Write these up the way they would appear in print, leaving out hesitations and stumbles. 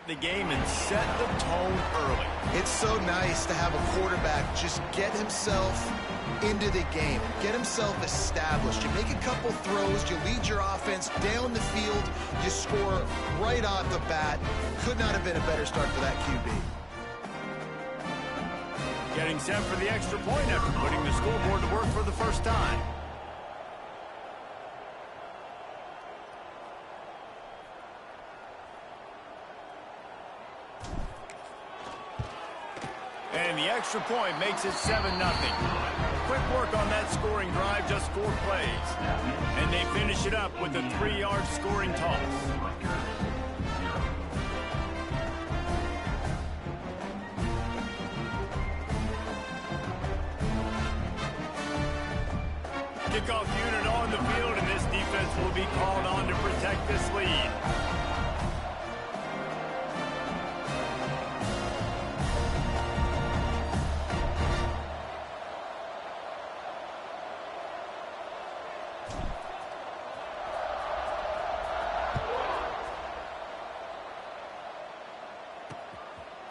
the game and set the tone early. It's so nice to have a quarterback just get himself into the game, get himself established. You make a couple throws, you lead your offense down the field, you score right off the bat. Could not have been a better start for that QB. Getting set for the extra point after putting the scoreboard to work for the first time. And the extra point makes it 7-0. Quick work on that scoring drive, just 4 plays. And they finish it up with a 3-yard scoring toss. Kickoff unit on the field, and this defense will be called on to protect this lead.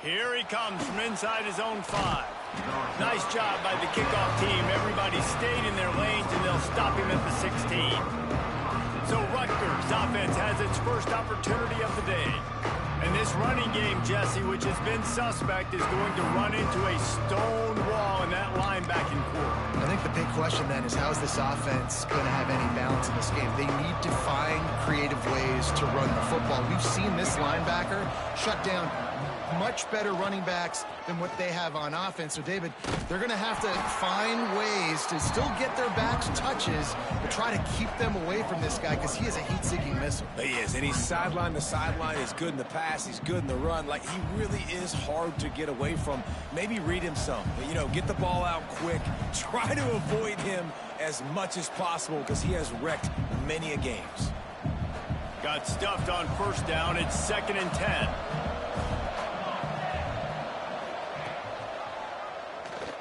Here he comes from inside his own 5. Nice job by the kickoff team. Everybody stayed in their lanes, and they'll stop him at the 16. So Rutgers offense has its first opportunity of the day. And this running game, Jesse, which has been suspect, is going to run into a stone wall in that linebacking core. I think the big question then is, how is this offense going to have any balance in this game? They need to find creative ways to run the football. We've seen this linebacker shut down much better running backs than what they have on offense. So, David, they're going to have to find ways to still get their backs touches, but try to keep them away from this guy because he is a heat-seeking missile. He is, and he's sideline to sideline. He's good in the pass. He's good in the run. Like, he really is hard to get away from. Maybe read him some. You know, get the ball out quick. Try to avoid him as much as possible because he has wrecked many a games. Got stuffed on first down. It's 2nd and 10.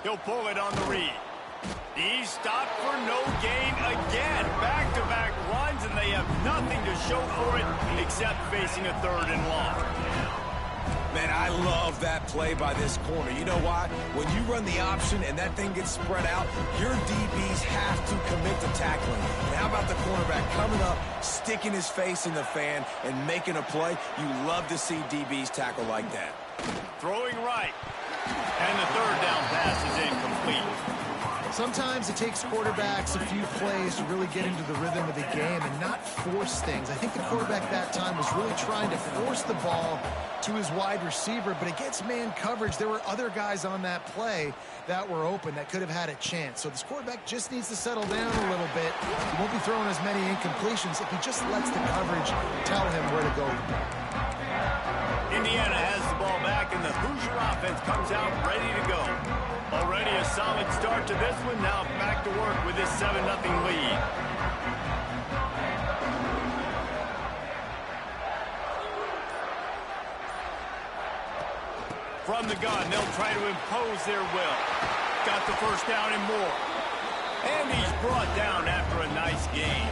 He'll pull it on the read. He's stopped for no gain again. Back-to-back runs, and they have nothing to show for it except facing a 3rd and long. Man, I love that play by this corner. You know why? When you run the option and that thing gets spread out, your DBs have to commit to tackling. And how about the cornerback coming up, sticking his face in the fan, and making a play? You love to see DBs tackle like that. Throwing right. And the 3rd down pass is incomplete. Sometimes it takes quarterbacks a few plays to really get into the rhythm of the game and not force things. I think the quarterback that time was really trying to force the ball to his wide receiver, but against man coverage, there were other guys on that play that were open that could have had a chance. So this quarterback just needs to settle down a little bit. He won't be throwing as many incompletions if he just lets the coverage tell him where to go. Indiana has the ball back, and the Hoosier offense comes out ready to go. Already a solid start to this one. Now back to work with this 7-0 lead. From the gun, they'll try to impose their will. Got the first down and more. And he's brought down after a nice game.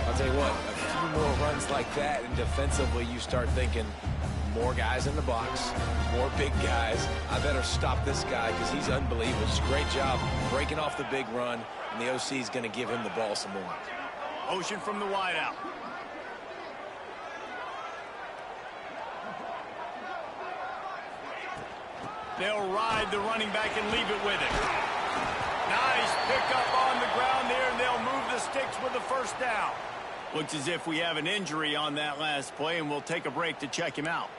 I'll tell you what, a few more runs like that, and defensively you start thinking, more guys in the box, more big guys. I better stop this guy because he's unbelievable. Just a great job breaking off the big run, and the OC is going to give him the ball some more. Motion from the wideout. They'll ride the running back and leave it with him. Nice pickup on the ground there, and they'll move the sticks with the first down. Looks as if we have an injury on that last play, and we'll take a break to check him out.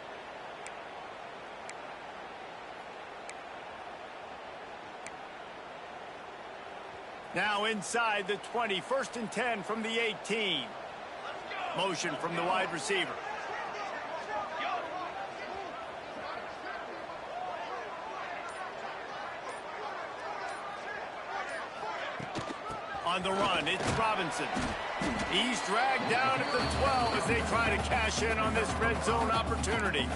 Now inside the 20, 1st and 10 from the 18. Motion from the wide receiver. On the run, it's Robinson. He's dragged down at the 12 as they try to cash in on this red zone opportunity.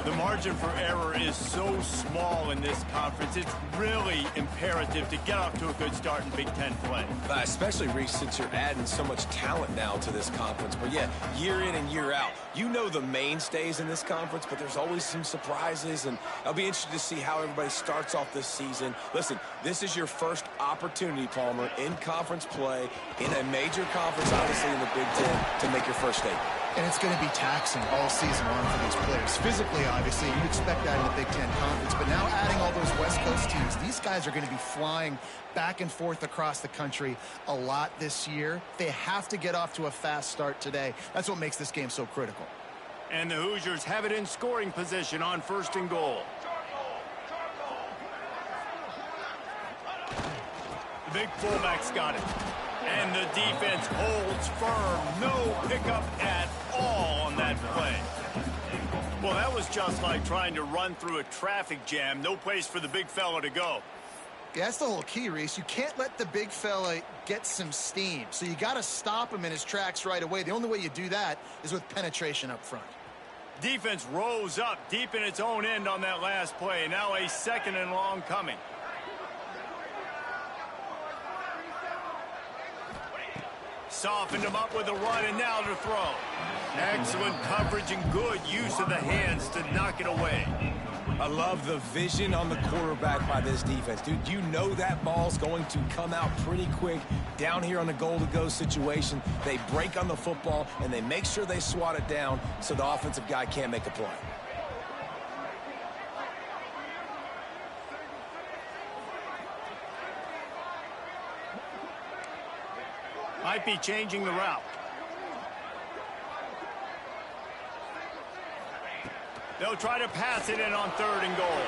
The margin for error is so small in this conference. It's really imperative to get off to a good start in Big Ten play. Especially, Reese, since you're adding so much talent now to this conference. But, yeah, year in and year out, you know the mainstays in this conference, but there's always some surprises, and I'll be interested to see how everybody starts off this season. Listen, this is your first opportunity, Palmer, in conference play, in a major conference, obviously in the Big Ten, to make your first statement. And it's going to be taxing all season long for these players. Physically, obviously, you'd expect that in the Big Ten Conference. But now adding all those West Coast teams, these guys are going to be flying back and forth across the country a lot this year. They have to get off to a fast start today. That's what makes this game so critical. And the Hoosiers have it in scoring position on 1st and goal. The big fullback's got it. And the defense holds firm. No pickup at all on that play. Well, that was just like trying to run through a traffic jam. No place for the big fella to go. Yeah, that's the whole key, Reese. You can't let the big fella get some steam. So you got to stop him in his tracks right away. The only way you do that is with penetration up front. Defense rose up deep in its own end on that last play. Now a 2nd and long coming. Softened him up with a run, and now to throw. Excellent coverage and good use of the hands to knock it away. I love the vision on the quarterback by this defense. Dude, you know that ball's going to come out pretty quick down here on the goal-to-go situation. They break on the football, and they make sure they swat it down so the offensive guy can't make a play. Might be changing the route. They'll try to pass it in on 3rd and goal.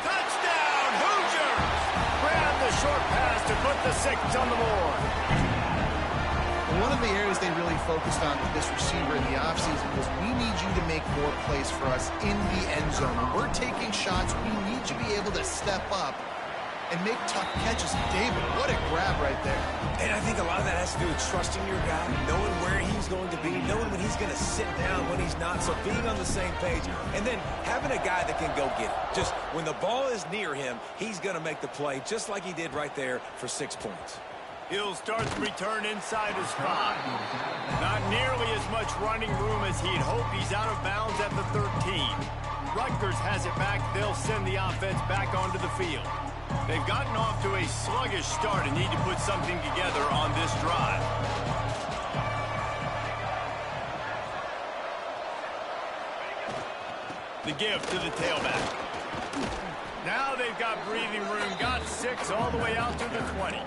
Touchdown, Hoosiers! Grab the short pass to put the 6 on the board. One of the areas they really focused on with this receiver in the offseason was we need you to make more plays for us in the end zone. When we're taking shots, we need you to be able to step up and make tough catches. David, what a grab right there. And I think a lot of that has to do with trusting your guy, knowing where he's going to be, knowing when he's going to sit down, when he's not, so being on the same page, and then having a guy that can go get it. Just when the ball is near him, he's going to make the play, just like he did right there for 6 points. He'll start the return inside his 5. Not nearly as much running room as he'd hoped. He's out of bounds at the 13. Rutgers has it back. They'll send the offense back onto the field. They've gotten off to a sluggish start and need to put something together on this drive. The give to the tailback. Now they've got breathing room, got 6 all the way out to the 20.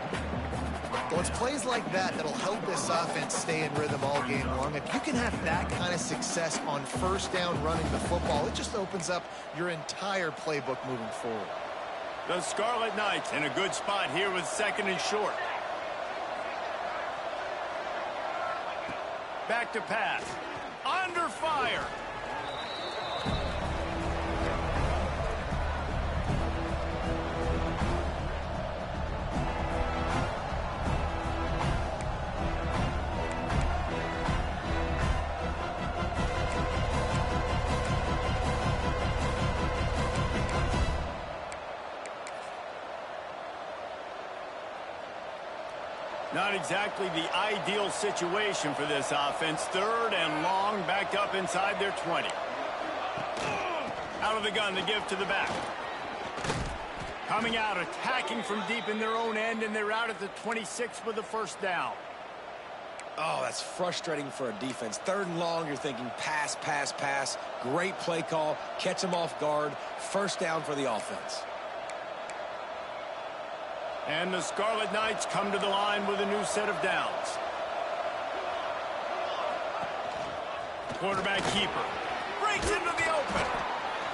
Well, it's plays like that that'll help this offense stay in rhythm all game long. If you can have that kind of success on 1st down running the football, it just opens up your entire playbook moving forward. The Scarlet Knights in a good spot here with 2nd and short. Back to pass. Under fire. Not exactly the ideal situation for this offense. 3rd and long, backed up inside their 20. Out of the gun, the give to the back. Coming out, attacking from deep in their own end, and they're out at the 26 with the 1st down. Oh, that's frustrating for a defense. 3rd and long, you're thinking pass, pass, pass. Great play call. Catch them off guard. 1st down for the offense. And the Scarlet Knights come to the line with a new set of downs. Quarterback keeper breaks into the open.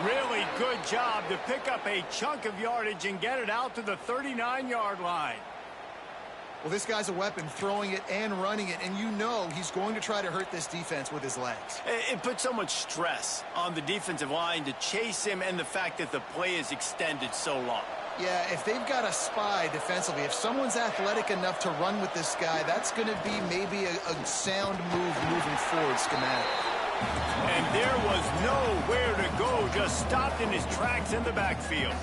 Really good job to pick up a chunk of yardage and get it out to the 39-yard line. Well, this guy's a weapon, throwing it and running it, and you know he's going to try to hurt this defense with his legs. It puts so much stress on the defensive line to chase him and the fact that the play is extended so long. Yeah, if they've got a spy defensively, if someone's athletic enough to run with this guy, that's going to be maybe a sound move moving forward schematic. And there was nowhere to go, just stopped in his tracks in the backfield.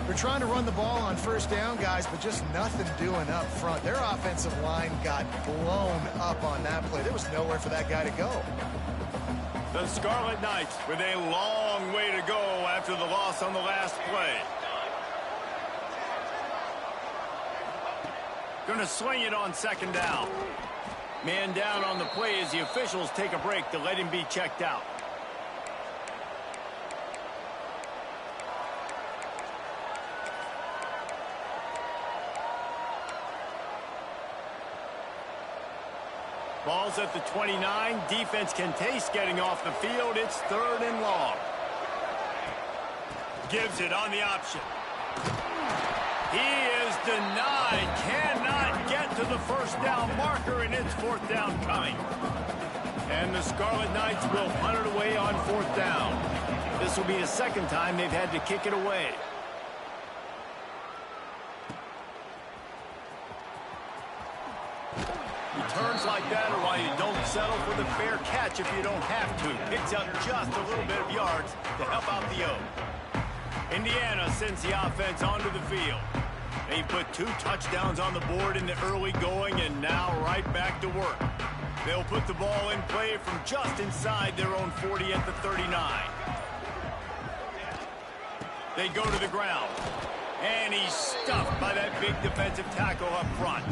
They're trying to run the ball on first down, guys, but just nothing doing up front. Their offensive line got blown up on that play. There was nowhere for that guy to go. The Scarlet Knights with a long way to go after the loss on the last play. Going to swing it on second down. Man down on the play as the officials take a break to let him be checked out. Ball's at the 29. Defense can taste getting off the field. It's 3rd and long. Gives it on the option. He is denied. Cannot get to the first down marker, and it's 4th down coming. And the Scarlet Knights will punt it away on 4th down. This will be the 2nd time they've had to kick it away. Turns like that are why you don't settle for the fair catch if you don't have to. Picks up just a little bit of yards to help out the O. Indiana sends the offense onto the field. They put 2 touchdowns on the board in the early going and now right back to work. They'll put the ball in play from just inside their own 40 at the 39. They go to the ground. And he's stuffed by that big defensive tackle up front.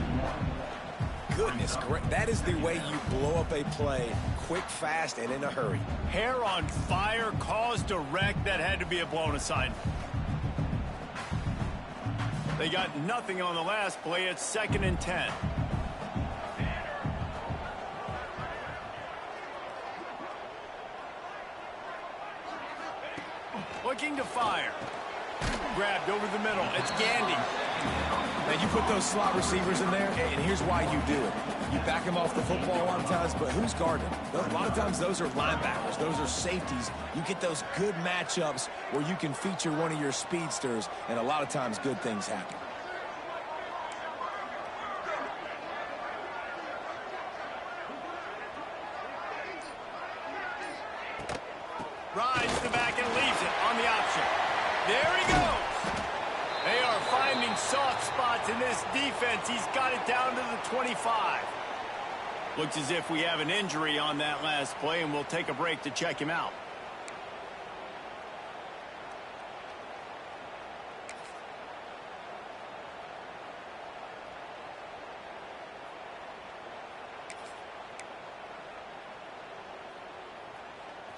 Goodness, correct. That is the way you blow up a play, quick, fast, and in a hurry. Hair on fire, caused a wreck. That had to be a blown assignment. They got nothing on the last play. It's 2nd and 10. Looking to fire. Grabbed over the middle. It's Gandy. Now, you put those slot receivers in there, and here's why you do it. You back them off the football a lot of times, but who's guarding? A lot of times those are linebackers. Those are safeties. You get those good matchups where you can feature one of your speedsters, and a lot of times good things happen. Rides the back and leaves it on the option. There he goes. They are finding soft spots in this defense. He's got it down to the 25. Looks as if we have an injury on that last play, and we'll take a break to check him out.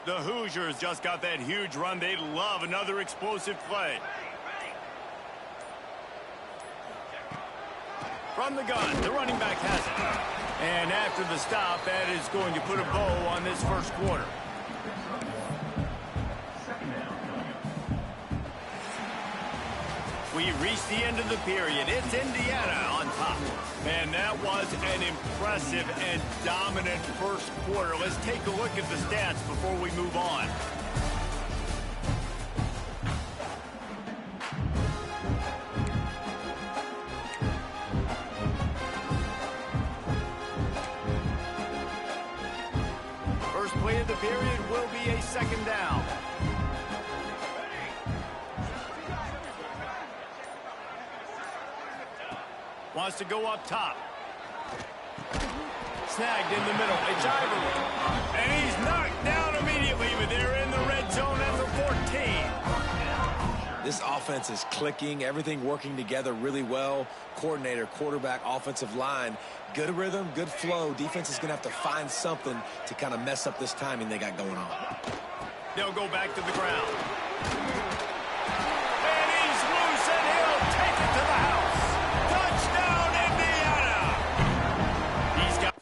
The Hoosiers just got that huge run. They love another explosive play. From the gun, the running back has it. And after the stop, that is going to put a bow on this first quarter. We reach the end of the period. It's Indiana on top. And that was an impressive and dominant first quarter. Let's take a look at the stats before we move on. First play of the period will be a 2nd down. Wants to go up top. Snagged in the middle. It's Ivory. And he's knocked down immediately, but they're in the red zone at the 14. This offense is clicking, everything working together really well. Coordinator, quarterback, offensive line, good rhythm, good flow. Defense is going to have to find something to kind of mess up this timing they got going on. They'll go back to the ground. And he's loose, and he'll take it to the house. Touchdown, Indiana! He's got...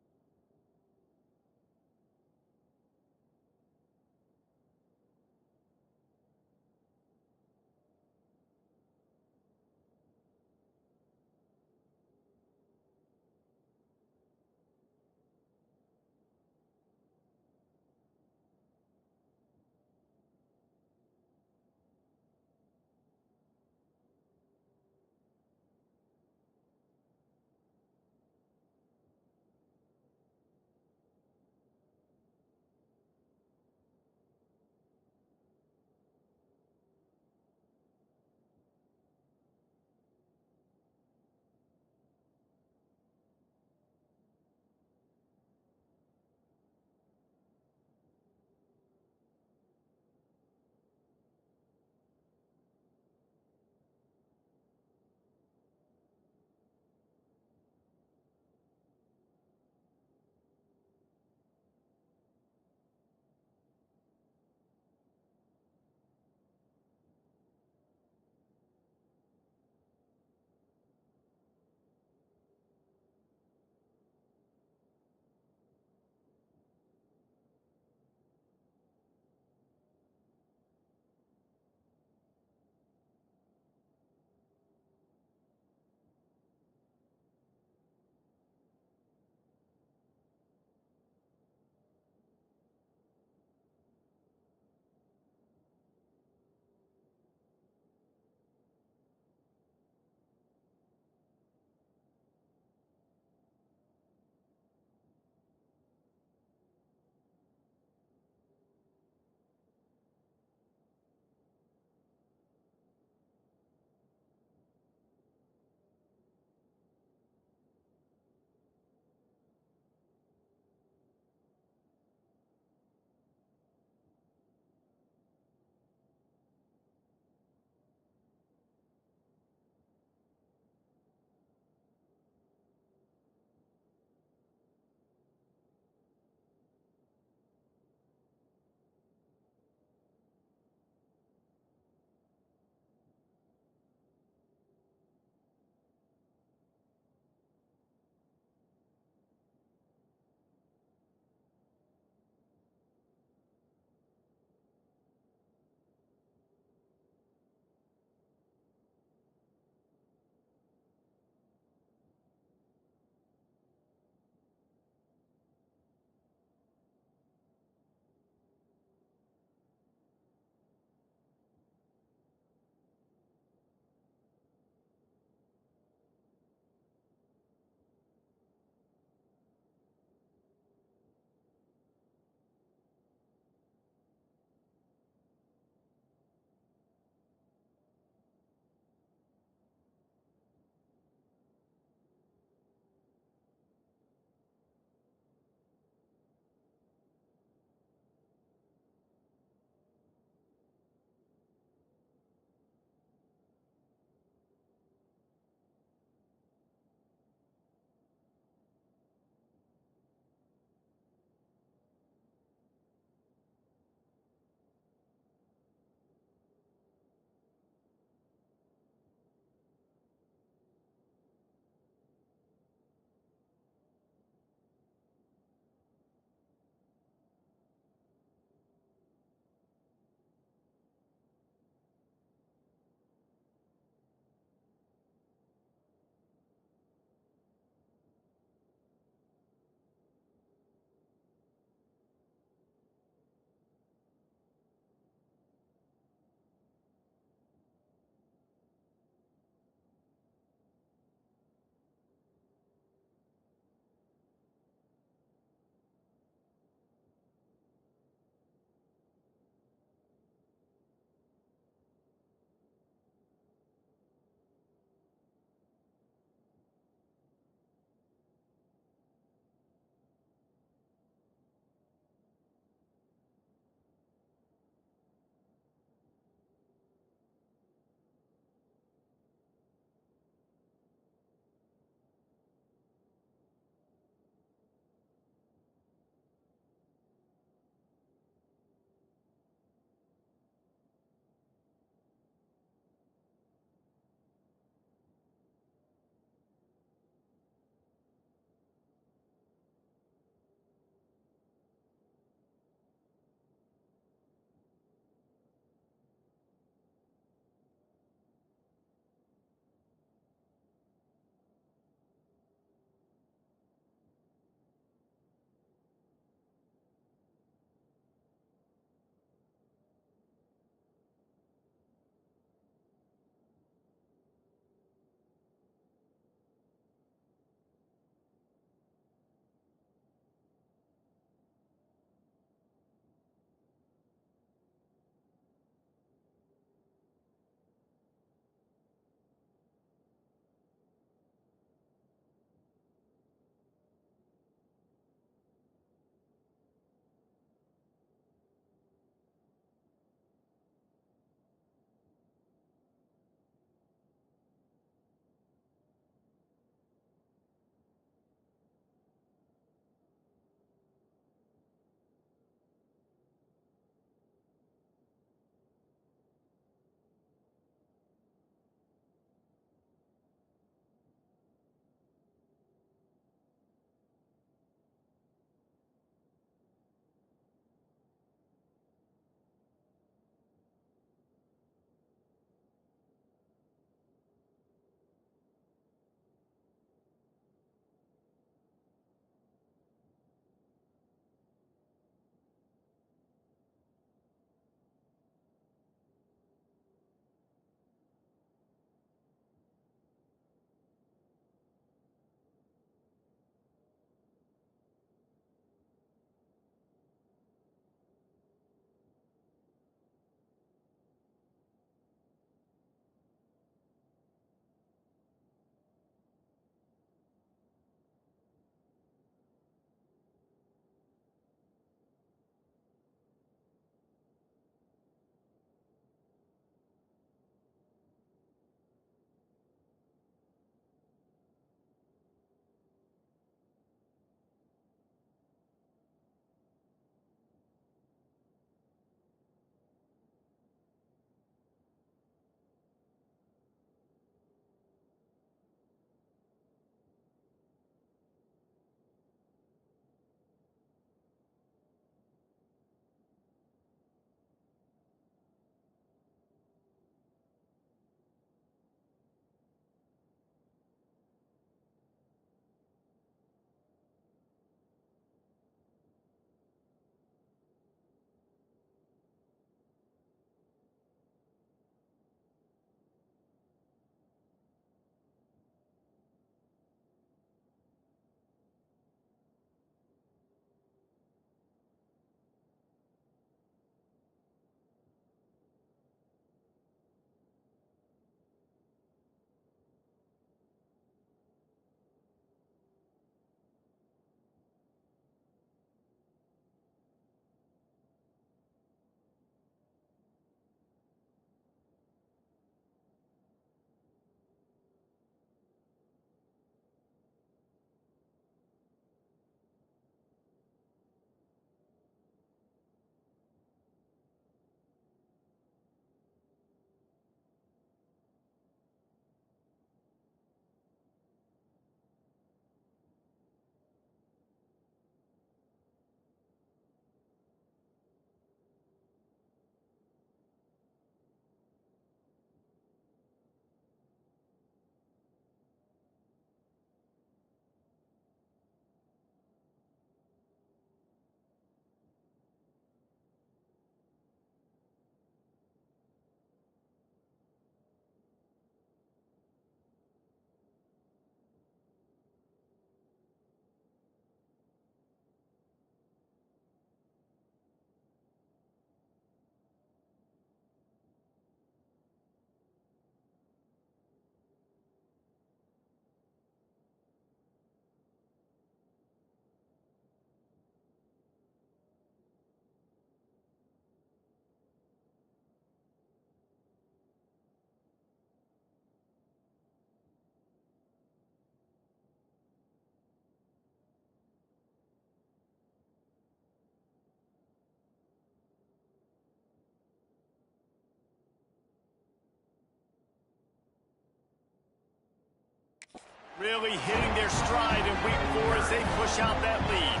Really hitting their stride in week 4 as they push out that lead.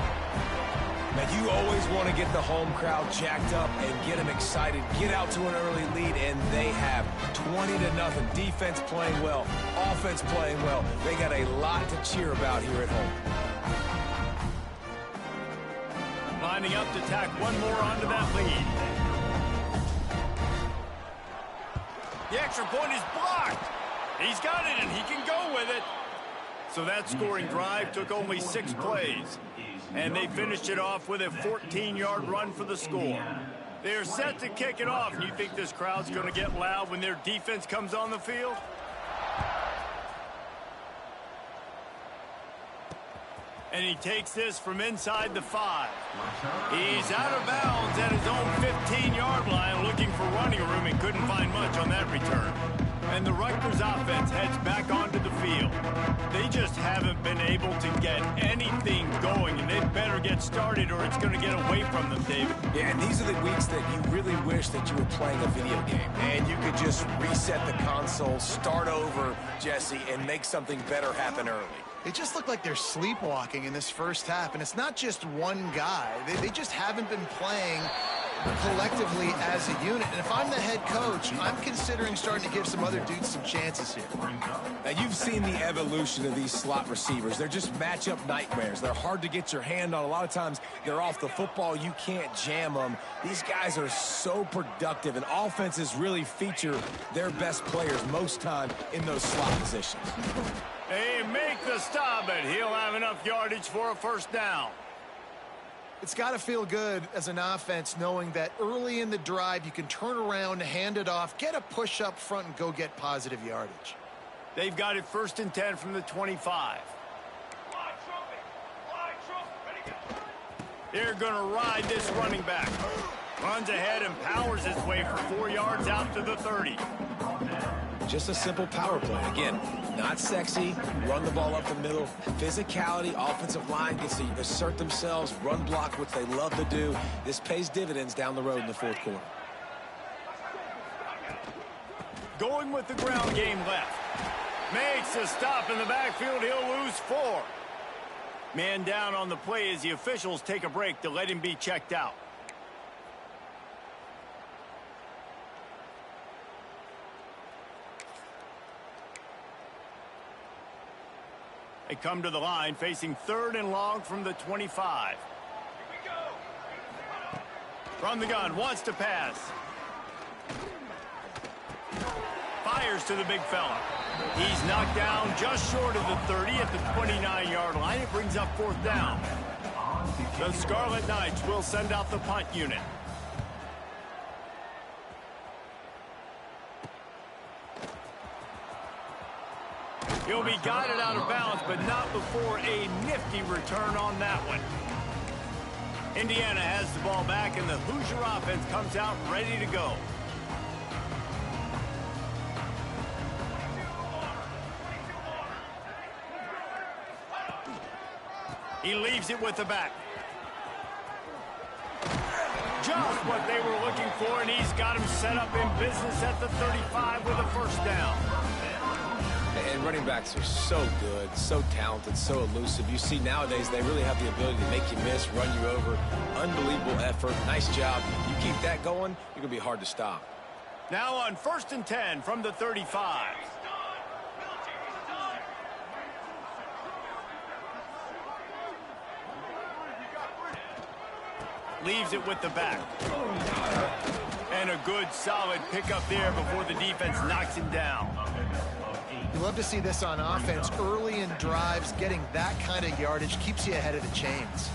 Man, you always want to get the home crowd jacked up and get them excited. Get out to an early lead, and they have 20-0. Defense playing well, offense playing well. They got a lot to cheer about here at home. Lining up to tack one more onto that lead. The extra point is blocked. He's got it, and he can go with it. So that scoring drive took only 6 plays. And they finished it off with a 14-yard run for the score. They're set to kick it off. And you think this crowd's going to get loud when their defense comes on the field? And he takes this from inside the 5. He's out of bounds at his own 15-yard line, looking for running room and couldn't find much on that return. And the Rutgers offense heads back onto the field. They just haven't been able to get anything going, and they better get started or it's going to get away from them, David. Yeah, and these are the weeks that you really wish that you were playing a video game. And you could just reset the console, start over, Jesse, and make something better happen early. It just looked like they're sleepwalking in this first half, and it's not just one guy. They just haven't been playing collectively as a unit. And if I'm the head coach, I'm considering starting to give some other dudes some chances here. Now, you've seen the evolution of these slot receivers. They're just matchup nightmares. They're hard to get your hand on. A lot of times, they're off the football. You can't jam them. These guys are so productive, and offenses really feature their best players most time in those slot positions. They make the stop, but he'll have enough yardage for a first down. It's got to feel good as an offense knowing that early in the drive you can turn around, hand it off, get a push up front, and go get positive yardage. They've got it 1st and 10 from the 25. They're going to ride this running back. Runs ahead and powers his way for 4 yards out to the 30. Just a simple power play. Again, not sexy, run the ball up the middle. Physicality, offensive line gets to assert themselves, run block, which they love to do. This pays dividends down the road in the 4th quarter. Going with the ground game left. Makes a stop in the backfield. He'll lose 4. Man down on the play as the officials take a break to let him be checked out. They come to the line facing 3rd and long from the 25. From the gun, wants to pass. Fires to the big fella. He's knocked down just short of the 30 at the 29-yard line. It brings up 4th down. The Scarlet Knights will send out the punt unit. He'll be guided out of bounds, but not before a nifty return on that one. Indiana has the ball back, and the Hoosier offense comes out ready to go. He leaves it with the back. Just what they were looking for, and he's got him set up in business at the 35 with a 1st down. And running backs are so good, so talented, so elusive. You see nowadays they really have the ability to make you miss, run you over. Unbelievable effort. Nice job. You keep that going, you're going to be hard to stop. Now on 1st and 10 from the 35. Leaves it with the back. And a good, solid pickup there before the defense knocks him down. You love to see this on offense. Early in drives, getting that kind of yardage keeps you ahead of the chains.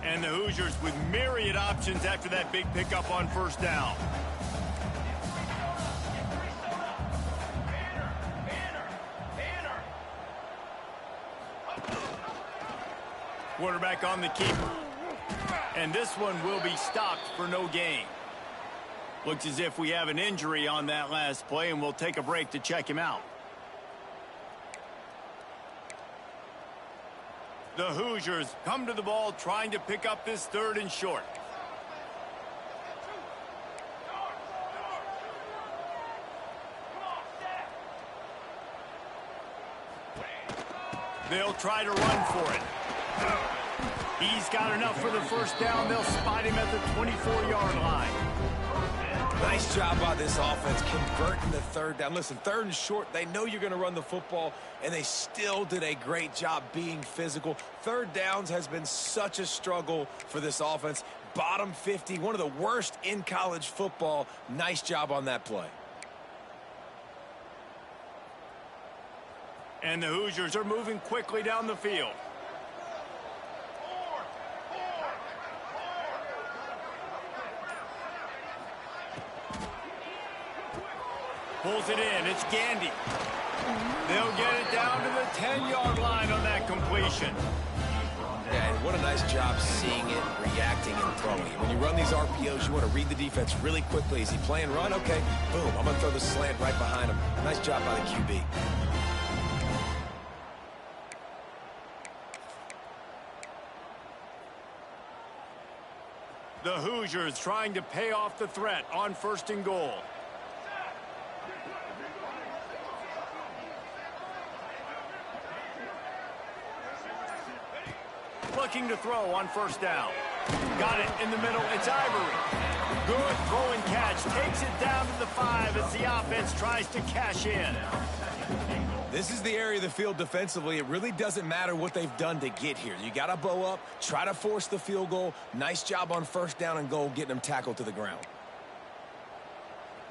And the Hoosiers with myriad options after that big pickup on 1st down. Quarterback on the keeper. And this one will be stopped for no gain. Looks as if we have an injury on that last play, and we'll take a break to check him out. The Hoosiers come to the ball trying to pick up this 3rd and short. They'll try to run for it. He's got enough for the 1st down. They'll spot him at the 24-yard line. Nice job by this offense converting the 3rd down. Listen, 3rd and short, they know you're going to run the football, and they still did a great job being physical. 3rd downs has been such a struggle for this offense. Bottom 50, one of the worst in college football. Nice job on that play. And the Hoosiers are moving quickly down the field. Pulls it in. It's Gandy. They'll get it down to the 10-yard line on that completion. Yeah, and what a nice job seeing it, reacting, and throwing. When you run these RPOs, you want to read the defense really quickly. Is he playing run? Okay, boom. I'm going to throw the slant right behind him. Nice job by the QB. The Hoosiers trying to pay off the threat on 1st and goal. Looking to throw on 1st down. Got it in the middle. It's Ivory. Good throw and catch. Takes it down to the 5 as the offense tries to cash in. This is the area of the field defensively. It really doesn't matter what they've done to get here. You got to bow up, try to force the field goal. Nice job on 1st down and goal, getting them tackled to the ground.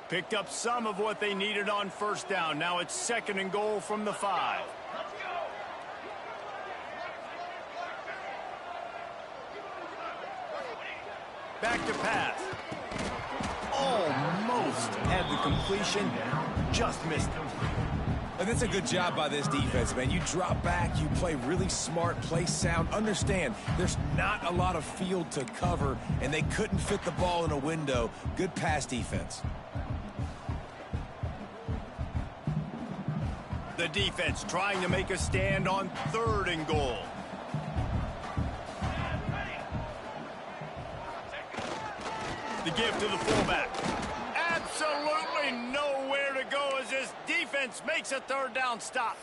Picked up some of what they needed on 1st down. Now it's 2nd and goal from the 5. Back to pass. Almost had the completion. Just missed him. And that's a good job by this defense, man. You drop back, you play really smart, play sound. Understand, there's not a lot of field to cover, and they couldn't fit the ball in a window. Good pass defense. The defense trying to make a stand on 3rd and goal. The give to the fullback. Absolutely nowhere to go as this defense makes a 3rd down stop.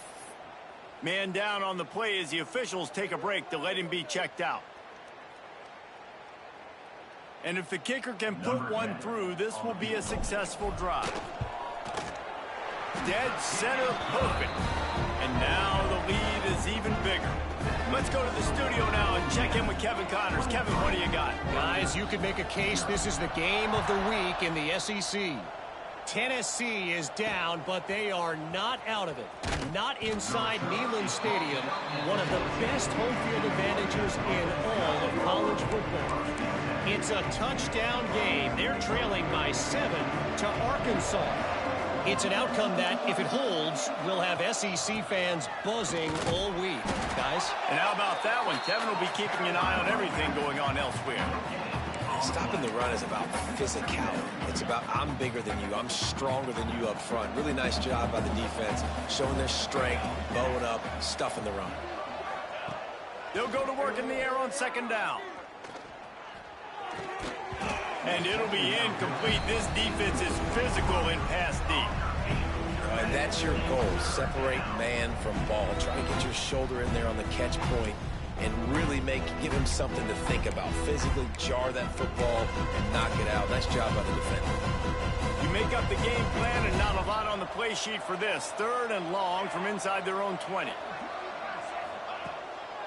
Man down on the play as the officials take a break to let him be checked out. And if the kicker can put one through, this will be a successful drive. Dead center perfect. And now the lead is even bigger. Let's go to the studio now and check in with Kevin Connors. Kevin, what do you got? Guys, you could make a case this is the game of the week in the SEC. Tennessee is down, but they are not out of it. Not inside Neyland Stadium, one of the best home field advantages in all of college football. It's a touchdown game. They're trailing by 7 to Arkansas. It's an outcome that, if it holds, will have SEC fans buzzing all week. Guys? And how about that one? Kevin will be keeping an eye on everything going on elsewhere. Stopping the run is about physicality. It's about I'm bigger than you. I'm stronger than you up front. Really nice job by the defense, showing their strength, bowing up, stuffing the run. They'll go to work in the air on 2nd down. And it'll be incomplete. This defense is physical in pass deep. And that's your goal. Separate man from ball. Try to get your shoulder in there on the catch point and really give him something to think about. Physically jar that football and knock it out. Nice job by the defender. You make up the game plan and not a lot on the play sheet for this. 3rd and long from inside their own 20.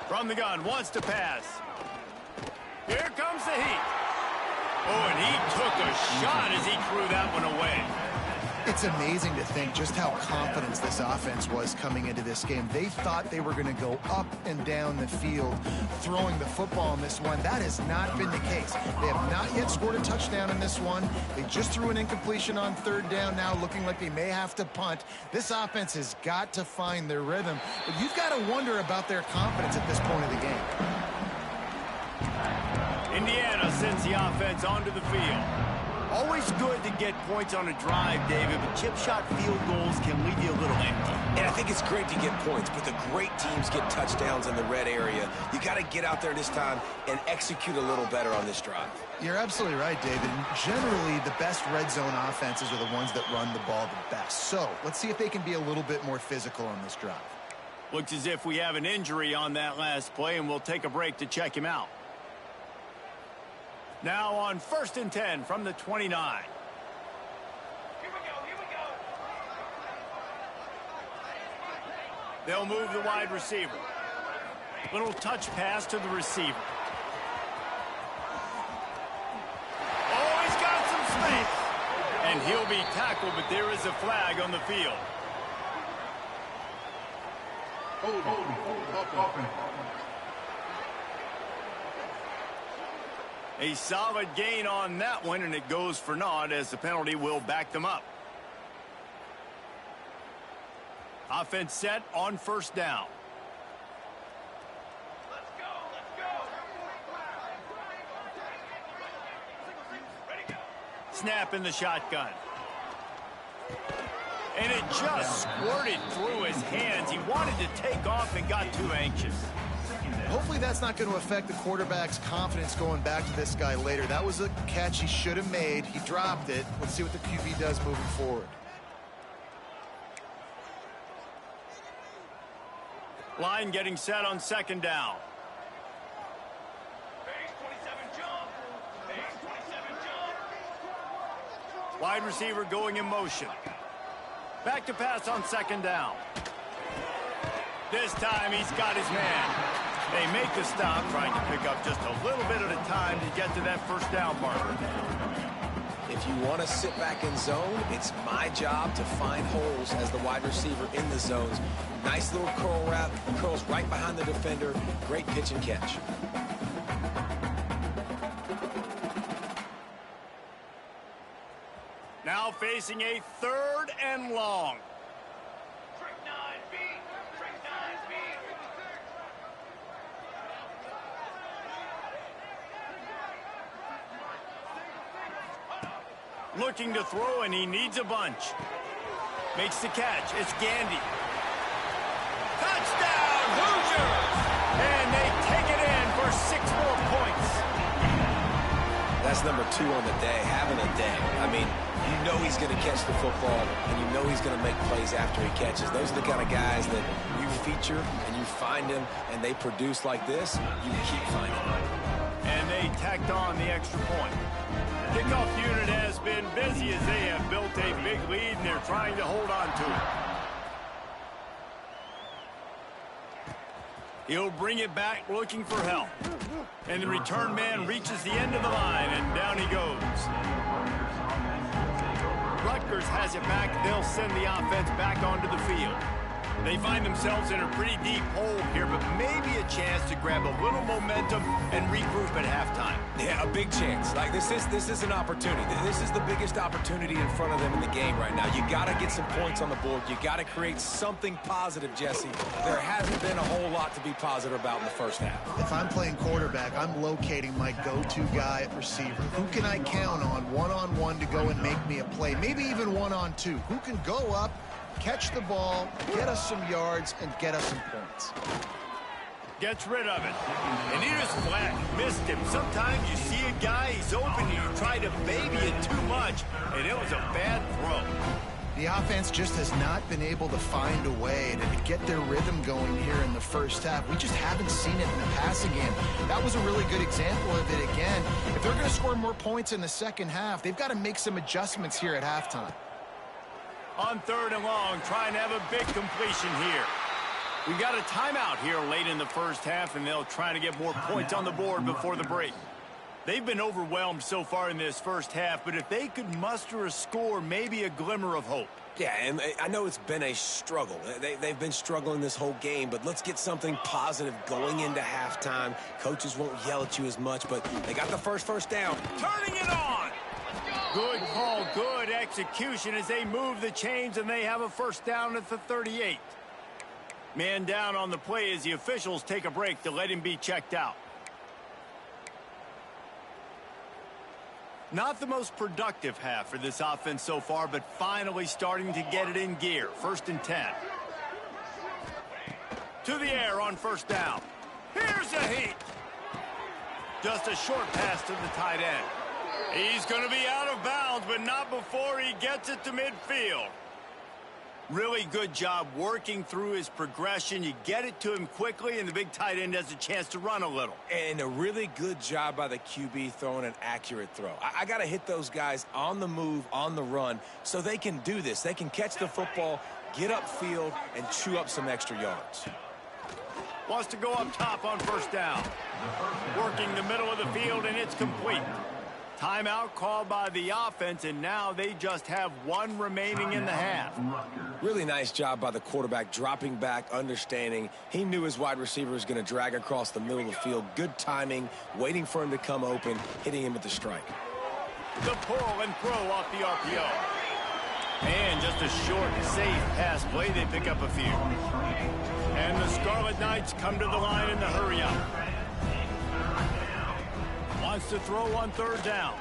From the gun, wants to pass. Here comes the heat. Oh, and he took a shot as he threw that one away. It's amazing to think just how confident this offense was coming into this game. They thought they were going to go up and down the field throwing the football in this one. That has not been the case. They have not yet scored a touchdown in this one. They just threw an incompletion on 3rd down now, looking like they may have to punt. This offense has got to find their rhythm. But you've got to wonder about their confidence at this point of the game. Indiana sends the offense onto the field. Always good to get points on a drive, David, but chip shot field goals can leave you a little empty. And I think it's great to get points, but the great teams get touchdowns in the red area. You got to get out there this time and execute a little better on this drive. You're absolutely right, David. And generally, the best red zone offenses are the ones that run the ball the best. So let's see if they can be a little bit more physical on this drive. Looks as if we have an injury on that last play, and we'll take a break to check him out. Now on 1st and 10 from the 29. Here we go. They'll move the wide receiver. Little touch pass to the receiver. Oh, he's got some space. And he'll be tackled, but there is a flag on the field. A solid gain on that one, and it goes for naught as the penalty will back them up. Offense set on 1st down. Let's go. Ready, go. Snap in the shotgun. And it just squirted through his hands. He wanted to take off and got too anxious. Hopefully that's not going to affect the quarterback's confidence going back to this guy later. That was a catch he should have made. He dropped it. Let's see what the QB does moving forward. Line getting set on 2nd down. Base 27 jump. Base 27 jump. Wide receiver going in motion. Back to pass on 2nd down. This time he's got his man. They make the stop, trying to pick up just a little bit at a time to get to that 1st down marker. If you want to sit back in zone, it's my job to find holes as the wide receiver in the zones. Nice little curl wrap, curls right behind the defender. Great pitch and catch. Now facing a 3rd and long. Trick 9B. Trick 9B. Looking to throw, and he needs a bunch. Makes the catch. It's Gandy. Touchdown, Hoosiers! And they take it in for 6 more points. That's number 2 on the day, having a day. I mean, you know he's going to catch the football, and you know he's going to make plays after he catches. Those are the kind of guys that you feature, and you find him, and they produce like this, you keep finding them. And they tacked on the extra point. Kickoff unit has been busy as they have built a big lead, and they're trying to hold on to it. He'll bring it back looking for help. And the return man reaches the end of the line, and down he goes. Rutgers has it back. They'll send the offense back onto the field. They find themselves in a pretty deep hole here, but maybe a chance to grab a little momentum and regroup at halftime. Yeah, a big chance. Like, this is an opportunity. This is the biggest opportunity in front of them in the game right now. You got to get some points on the board. You got to create something positive, Jesse. There hasn't been a whole lot to be positive about in the 1st half. If I'm playing quarterback, I'm locating my go-to guy at receiver. Who can I count on one-on-one to go and make me a play? Maybe even one-on-two. Who can go up, catch the ball, get us some yards, and get us some points. Gets rid of it. And he just flat missed him. Sometimes you see a guy, he's open, and you try to baby it too much, and it was a bad throw. The offense just has not been able to find a way to get their rhythm going here in the 1st half. We just haven't seen it in the passing game. That was a really good example of it again. If they're going to score more points in the 2nd half, they've got to make some adjustments here at halftime. On 3rd and long, trying to have a big completion here. We got a timeout here late in the 1st half, and they'll try to get more points on the board before the break. They've been overwhelmed so far in this 1st half, but if they could muster a score, maybe a glimmer of hope. Yeah, and I know it's been a struggle. They've been struggling this whole game, but let's get something positive going into halftime. Coaches won't yell at you as much, but they got the first down. Turning it on! Good call, good execution as they move the chains, and they have a 1st down at the 38. Man down on the play as the officials take a break to let him be checked out. Not the most productive half for this offense so far, but finally starting to get it in gear. 1st and 10. To the air on 1st down. Here's a heat. Just a short pass to the tight end. He's going to be out of bounds, but not before he gets it to midfield. Really good job working through his progression. You get it to him quickly, and the big tight end has a chance to run a little. And a really good job by the QB throwing an accurate throw. I got to hit those guys on the move, on the run, so they can do this. They can catch the football, get upfield, and chew up some extra yards. Wants to go up top on 1st down. Working the middle of the field, and it's complete. Timeout called by the offense, and now they just have one remaining in the half. Really nice job by the quarterback, dropping back, understanding. He knew his wide receiver was going to drag across the middle of the field. Good timing, waiting for him to come open, hitting him with the strike. The pull and throw off the RPO. And just a short, safe pass play. They pick up a few. And the Scarlet Knights come to the line in the hurry-up. Wants to throw on 3rd down.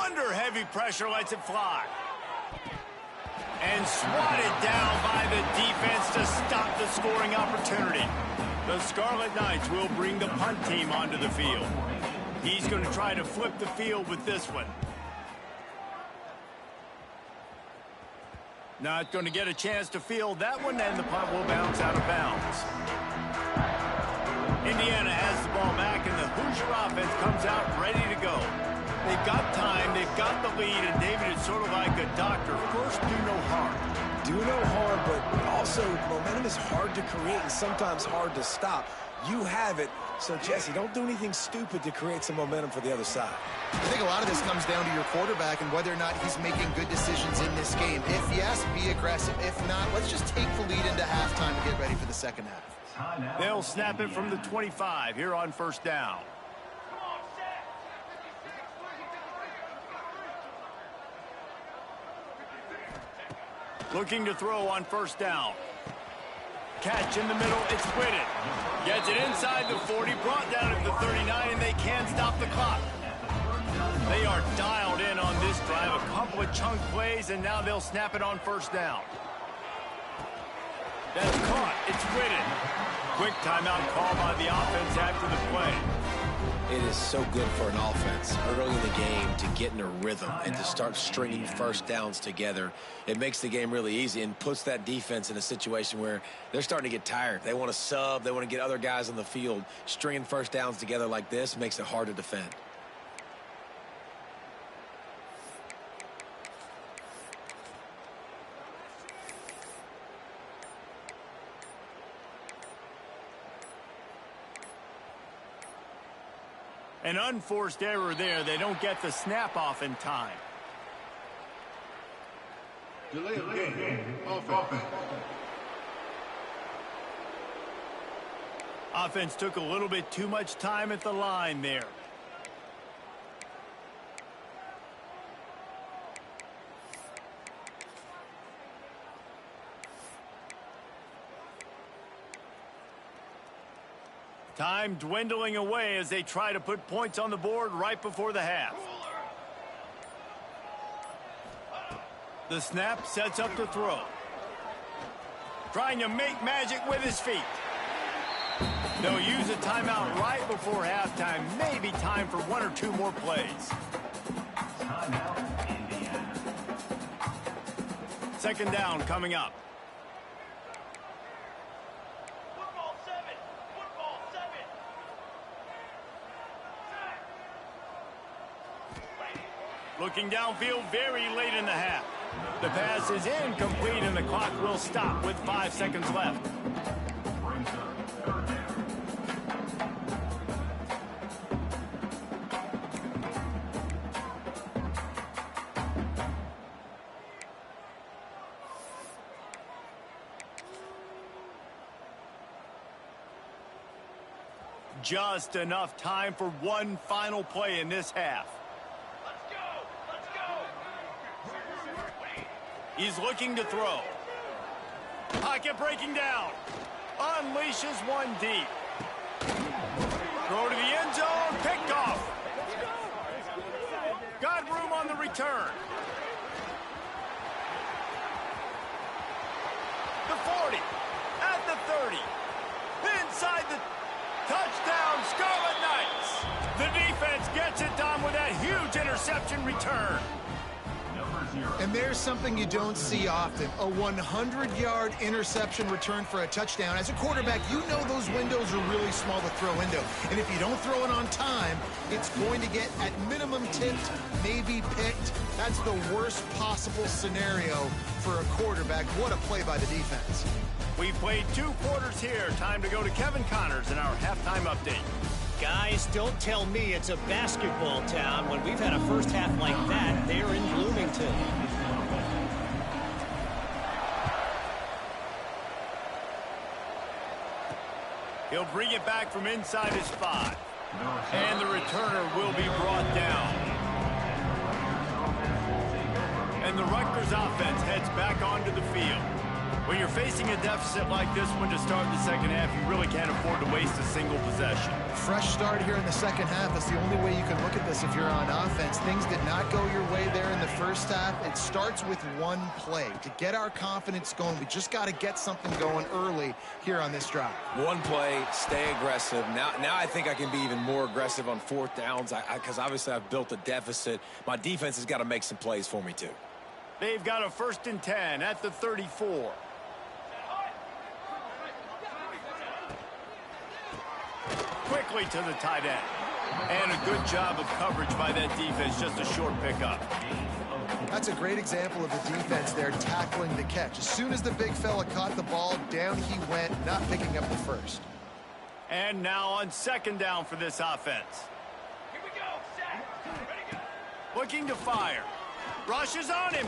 Under heavy pressure, lets it fly. And swatted down by the defense to stop the scoring opportunity. The Scarlet Knights will bring the punt team onto the field. He's going to try to flip the field with this one. Not going to get a chance to field that one, and the punt will bounce out of bounds. Indiana has the ball back, and the Hoosier offense comes out ready to go. They've got time, they've got the lead, and David, it's sort of like a doctor. First, do no harm. Do no harm, but also momentum is hard to create and sometimes hard to stop. You have it, so Jesse, don't do anything stupid to create some momentum for the other side. I think a lot of this comes down to your quarterback and whether or not he's making good decisions in this game. If yes, be aggressive. If not, let's just take the lead into halftime and get ready for the second half. They'll snap it from the 25 here on 1st down. Looking to throw on 1st down. Catch in the middle, it's Whitted. Gets it inside the 40, brought down at the 39, and they can't stop the clock. They are dialed in on this drive, a couple of chunk plays, and now they'll snap it on 1st down. That's caught, it's Whitted. Quick timeout call by the offense after the play. It is so good for an offense early in the game to get in a rhythm and to start stringing 1st downs together. It makes the game really easy and puts that defense in a situation where they're starting to get tired. They want to sub. They want to get other guys on the field. Stringing 1st downs together like this makes it hard to defend. An unforced error there. They don't get the snap off in time. Delay of game. Offense. Offense took a little bit too much time at the line there. Time dwindling away as they try to put points on the board right before the half. The snap sets up the throw. Trying to make magic with his feet. They'll use a timeout right before halftime. Maybe time for 1 or 2 more plays. Second down coming up. Looking downfield very late in the half. The pass is incomplete, and the clock will stop with 5 seconds left. Just enough time for one final play in this half. He's looking to throw. Pocket breaking down. Unleashes one deep. Throw to the end zone. Picked off. return. The 40, at the 30, inside the touchdown, Scarlet Knights. The defense gets it done with that huge interception return. And there's something you don't see often, a 100-yard interception return for a touchdown. As a quarterback, you know those windows are really small to throw into. And if you don't throw it on time, it's going to get at minimum tipped, maybe picked. That's the worst possible scenario for a quarterback. What a play by the defense. We played 2 quarters here. Time to go to Kevin Connors in our halftime update. Guys, don't tell me it's a basketball town when we've had a first half like that there in Bloomington. He'll bring it back from inside his 5. And the returner will be brought down. And the Rutgers offense heads back onto the field. When you're facing a deficit like this one to start the second half, you really can't afford to waste a single possession. Fresh start here in the second half. That's the only way you can look at this if you're on offense. Things did not go your way there in the first half. It starts with one play. To get our confidence going, we just got to get something going early here on this drive. One play, stay aggressive. Now I think I can be even more aggressive on 4th downs because obviously I've built a deficit. My defense has got to make some plays for me too. They've got a 1st and 10 at the 34. Quickly to the tight end. And a good job of coverage by that defense, just a short pickup. That's a great example of the defense there tackling the catch. As soon as the big fella caught the ball, down he went, not picking up the first. And now on 2nd down for this offense. Here we go. Set. Ready, go. Looking to fire. Rushes on him.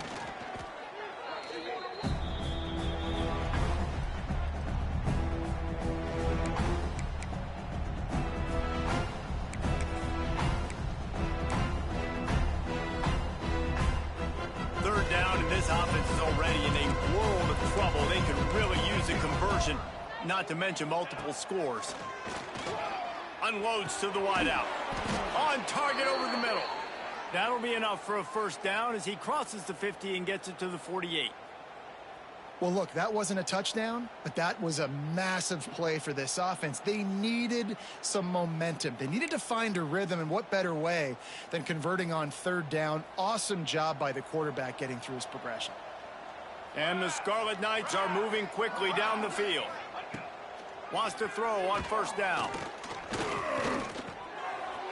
This offense is already in a world of trouble. They could really use a conversion, not to mention multiple scores. Unloads to the wideout. On target over the middle. That'll be enough for a 1st down as he crosses the 50 and gets it to the 48. Well, look, that wasn't a touchdown, but that was a massive play for this offense. They needed some momentum. They needed to find a rhythm, and what better way than converting on 3rd down. Awesome job by the quarterback getting through his progression. And the Scarlet Knights are moving quickly down the field. Wants to throw on 1st down.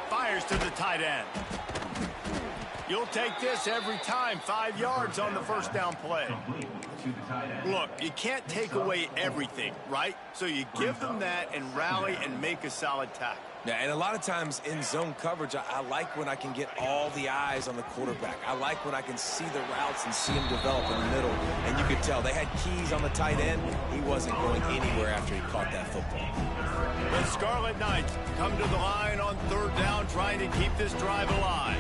Fires to the tight end. You'll take this every time. 5 yards on the 1st down play. Look, you can't take away everything, right? So you give them that and rally and make a solid tackle. Yeah, and a lot of times in zone coverage, I like when I can get all the eyes on the quarterback. I like when I can see the routes and see him develop in the middle. And you could tell they had keys on the tight end. He wasn't going anywhere after he caught that football. The Scarlet Knights come to the line on 3rd down, trying to keep this drive alive.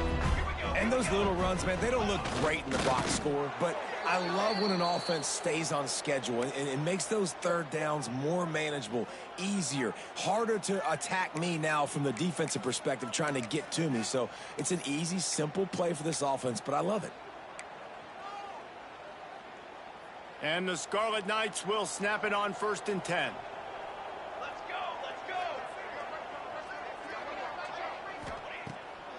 And those little runs, man, they don't look great in the box score, but I love when an offense stays on schedule and it makes those 3rd downs more manageable, easier, harder to attack me now from the defensive perspective trying to get to me. So it's an easy, simple play for this offense, but I love it. And the Scarlet Knights will snap it on 1st and 10. Let's go. Let's go.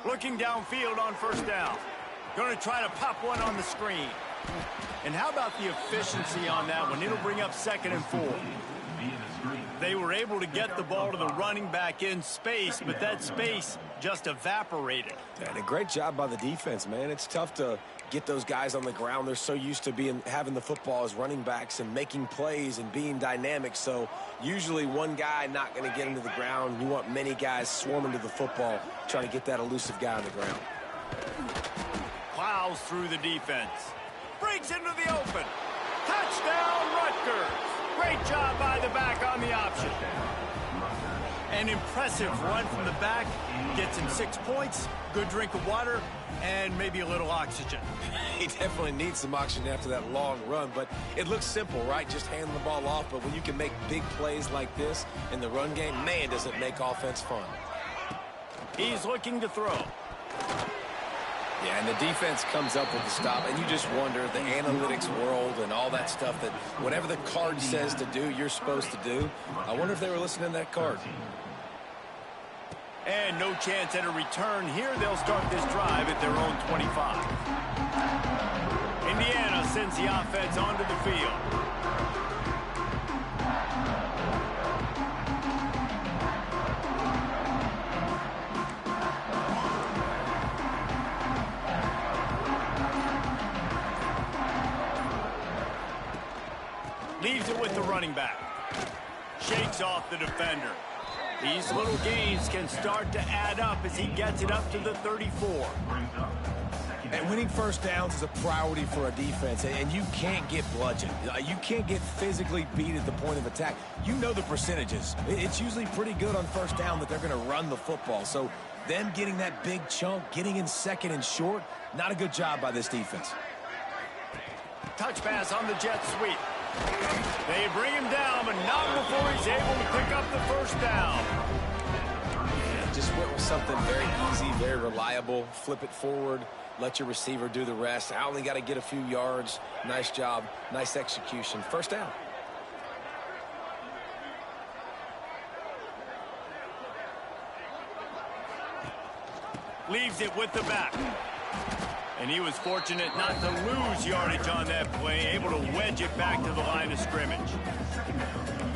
Looking downfield on 1st down. Going to try to pop one on the screen. And how about the efficiency on that one? It'll bring up 2nd and 4. They were able to get the ball to the running back in space, but that space just evaporated. And a great job by the defense, man. It's tough to get those guys on the ground. They're so used to having the football as running backs and making plays and being dynamic. So usually one guy not going to get into the ground. You want many guys swarming to the football, trying to get that elusive guy on the ground. Plows through the defense. Breaks into the open. Touchdown, Rutgers. Great job by the back on the option. An impressive run from the back. Gets him 6 points, good drink of water, and maybe a little oxygen. He definitely needs some oxygen after that long run, but it looks simple, right? Just handing the ball off, but when you can make big plays like this in the run game, man, does it make offense fun. He's looking to throw. Yeah, and the defense comes up with the stop, and you just wonder, the analytics world and all that stuff, that whatever the card says to do, you're supposed to do. I wonder if they were listening to that card. And no chance at a return here. They'll start this drive at their own 25. Indiana sends the offense onto the field. Leaves it with the running back. Shakes off the defender. These little gains can start to add up as he gets it up to the 34. And winning first downs is a priority for a defense, and you can't get bludgeoned. You can't get physically beat at the point of attack. You know the percentages. It's usually pretty good on first down that they're going to run the football. So them getting that big chunk, getting in second and short, not a good job by this defense. Touch pass on the jet sweep. They bring him down, but not before he's able to pick up the first down. Yeah, just went with something very easy, very reliable. Flip it forward, let your receiver do the rest. I only got to get a few yards. Nice job, nice execution. First down. Leaves it with the back. And he was fortunate not to lose yardage on that play, able to wedge it back to the line of scrimmage.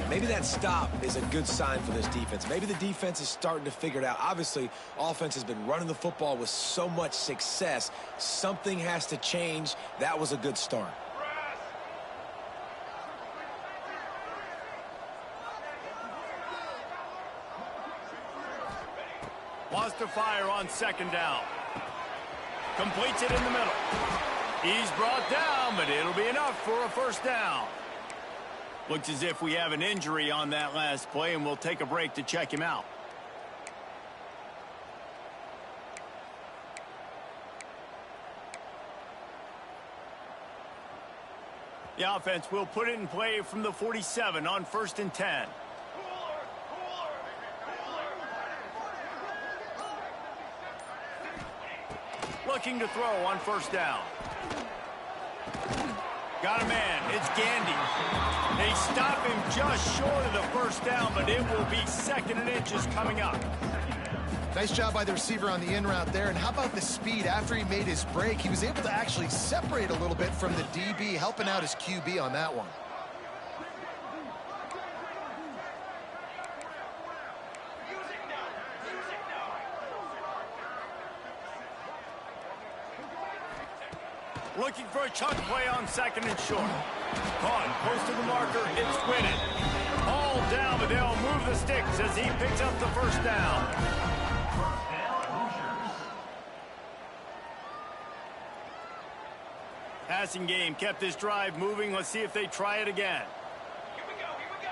Maybe that stop is a good sign for this defense. Maybe the defense is starting to figure it out. Obviously, offense has been running the football with so much success. Something has to change. That was a good start. Wants to fire on second down. Completes it in the middle. He's brought down, but it'll be enough for a first down. Looks as if we have an injury on that last play, and we'll take a break to check him out. The offense will put it in play from the 47 on 1st and 10. Looking to throw on first down. Got a man. It's Gandy. They stop him just short of the first down, but it will be 2nd and inches coming up. Nice job by the receiver on the in route there. And how about the speed? After he made his break, he was able to actually separate a little bit from the DB, helping out his QB on that one. Looking for a chunk play on 2nd and short. Caught close to the marker. It's Whitted. All down, but they'll move the sticks as he picks up the first down. Passing game kept this drive moving. Let's see if they try it again. Here we go, here we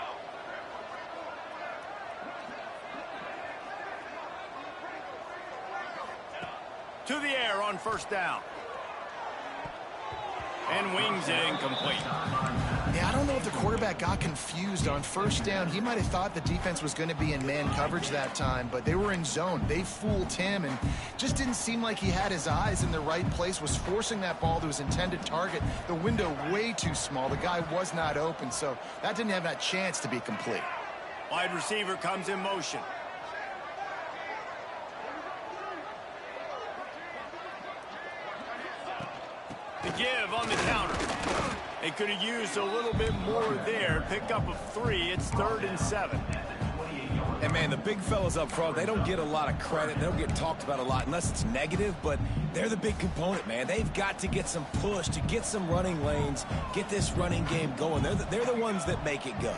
go. To the air on first down. And wings it incomplete. Yeah, I don't know if the quarterback got confused on first down. He might have thought the defense was going to be in man coverage that time, but they were in zone. They fooled him and just didn't seem like he had his eyes in the right place, was forcing that ball to his intended target. The window way too small. The guy was not open, so that didn't have that chance to be complete. Wide receiver comes in motion. The give on the counter. They could have used a little bit more there. Pick up of 3. It's 3rd and 7. And, man, the big fellas up front, they don't get a lot of credit. They don't get talked about a lot unless it's negative, but they're the big component, man. They've got to get some push, to get some running lanes, get this running game going. They're the ones that make it go.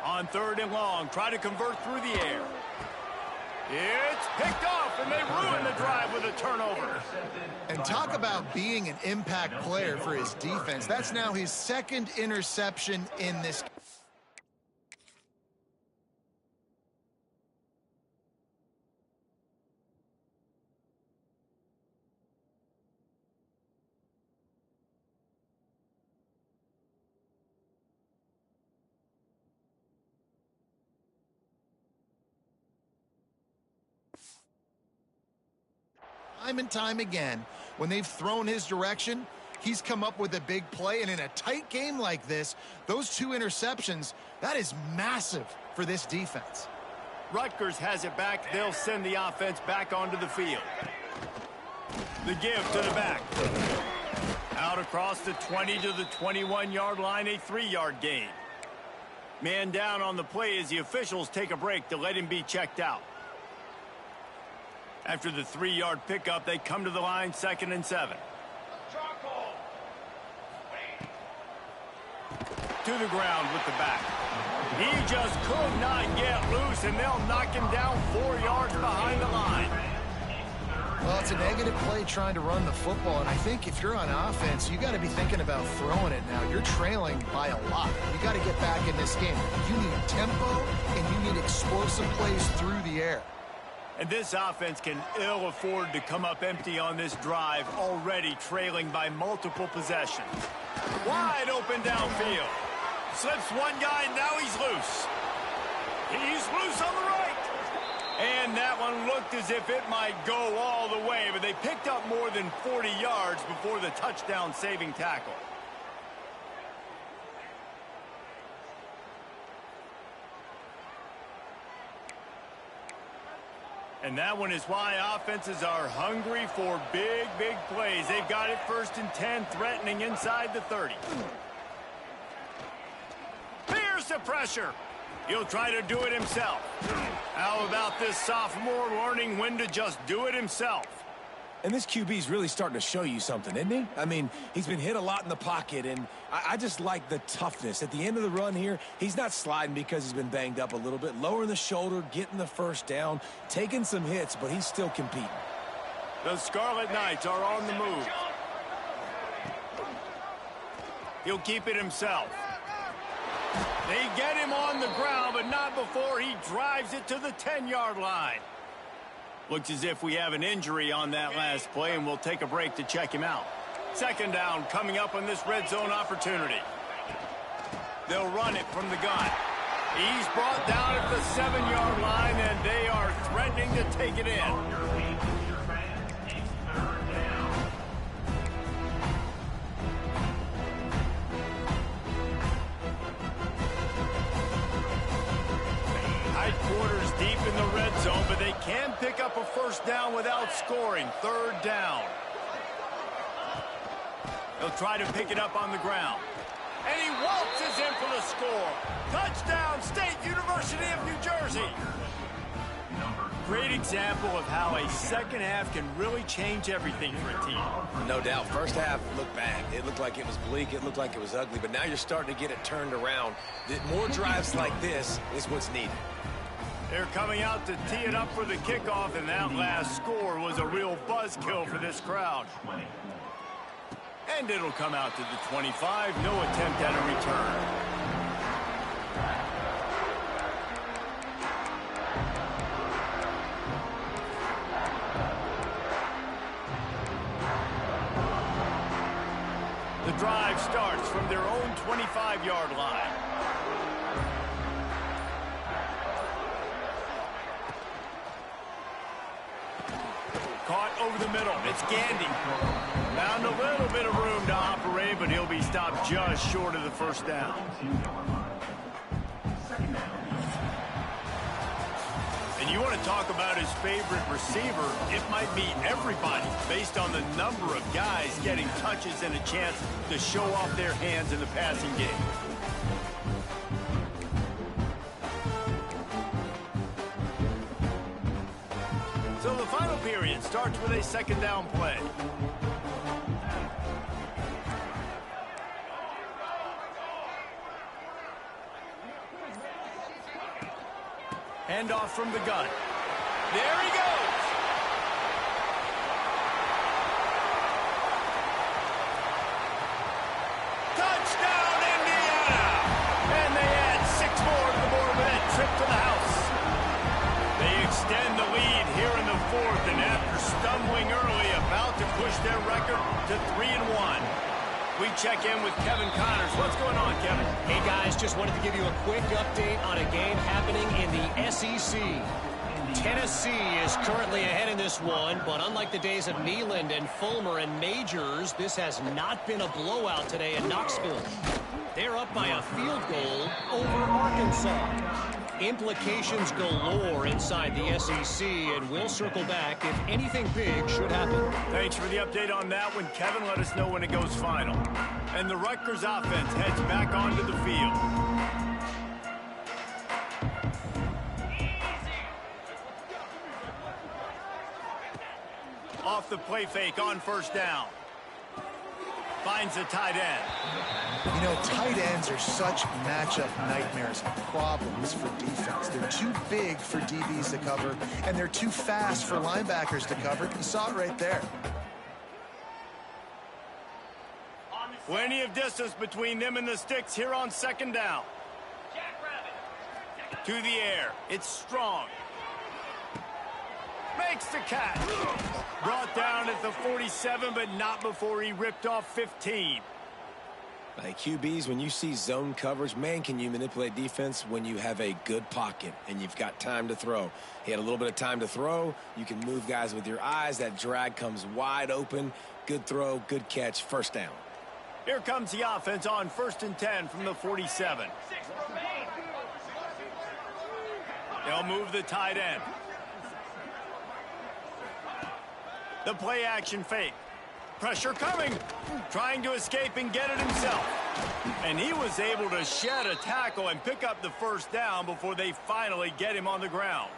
On 3rd and long, try to convert through the air. It's picked off, and they ruin the drive with a turnover. And talk about being an impact player for his defense. That's now his 2nd interception in this time and time again, when they've thrown his direction, he's come up with a big play. And in a tight game like this, those 2 interceptions, that is massive for this defense. Rutgers has it back. They'll send the offense back onto the field. The give to the back. Out across the 20 to the 21-yard line, a 3-yard gain. Man down on the play as the officials take a break to let him be checked out. After the 3-yard pickup, they come to the line, 2nd and 7. To the ground with the back. He just could not get loose, and they'll knock him down 4 yards behind the line. Well, it's a negative play trying to run the football, and I think if you're on offense, you got to be thinking about throwing it now. You're trailing by a lot. You got to get back in this game. You need tempo, and you need explosive plays through the air. And this offense can ill afford to come up empty on this drive, already trailing by multiple possessions. Wide open downfield. Slips one guy, now he's loose. He's loose on the right. And that one looked as if it might go all the way, but they picked up more than 40 yards before the touchdown-saving tackle. And that one is why offenses are hungry for big, big plays. They've got it 1st and 10, threatening inside the 30. Here's the pressure. He'll try to do it himself. How about this sophomore learning when to just do it himself? And this QB's really starting to show you something, isn't he? I mean, he's been hit a lot in the pocket, and I just like the toughness. At the end of the run here, he's not sliding because he's been banged up a little bit. Lowering the shoulder, getting the first down, taking some hits, but he's still competing. The Scarlet Knights are on the move. He'll keep it himself. They get him on the ground, but not before he drives it to the 10-yard line. Looks as if we have an injury on that last play, and we'll take a break to check him out. 2nd down coming up on this red zone opportunity. They'll run it from the gun. He's brought down at the 7-yard line, and they are threatening to take it in. Quarters deep in the red zone, but they can pick up a 1st down without scoring. 3rd down. He'll try to pick it up on the ground. And he waltzes in for the score. Touchdown, State University of New Jersey. Great example of how a second half can really change everything for a team. No doubt. First half looked bad. It looked like it was bleak. It looked like it was ugly. But now you're starting to get it turned around. More drives like this is what's needed. They're coming out to tee it up for the kickoff, and that last score was a real buzzkill for this crowd. And it'll come out to the 25. No attempt at a return. The drive starts from their own 25-yard line. Caught over the middle. It's Gandy. Found a little bit of room to operate, but he'll be stopped just short of the 1st down. And you want to talk about his favorite receiver, it might be everybody, based on the number of guys getting touches and a chance to show off their hands in the passing game. So the final period starts with a 2nd down play. Handoff from the gun. There he goes. Touchdown, Indiana! And they add 6 more to the board with that trip to the house. They extend the lead here in the 4th, and after stumbling early, about to push their record to 3-1. We check in with Kevin Connors. What's going on, Kevin? Hey, guys, just wanted to give you a quick update on a game happening in the SEC. Tennessee is currently ahead in this one, but unlike the days of Neyland and Fulmer and Majors, this has not been a blowout today in Knoxville. They're up by a field goal over Arkansas. Implications galore inside the SEC, and we'll circle back if anything big should happen. Thanks for the update on that one, Kevin. Let us know when it goes final. And the Rutgers offense heads back onto the field. Off the play fake on first down. Finds the tight end. You know, tight ends are such matchup nightmares and problems for defense. They're too big for DBs to cover, and they're too fast for linebackers to cover. You saw it right there. Plenty of distance between them and the sticks here on second down. To the air. It's Strong. Makes the catch. Brought down at the 47, but not before he ripped off 15. Like QBs, when you see zone coverage, man, can you manipulate defense when you have a good pocket and you've got time to throw. He had a little bit of time to throw. You can move guys with your eyes. That drag comes wide open. Good throw, good catch, first down. Here comes the offense on 1st and 10 from the 47. They'll move the tight end. The play action fake. Pressure coming. Trying to escape and get it himself. And he was able to shed a tackle and pick up the first down before they finally get him on the ground.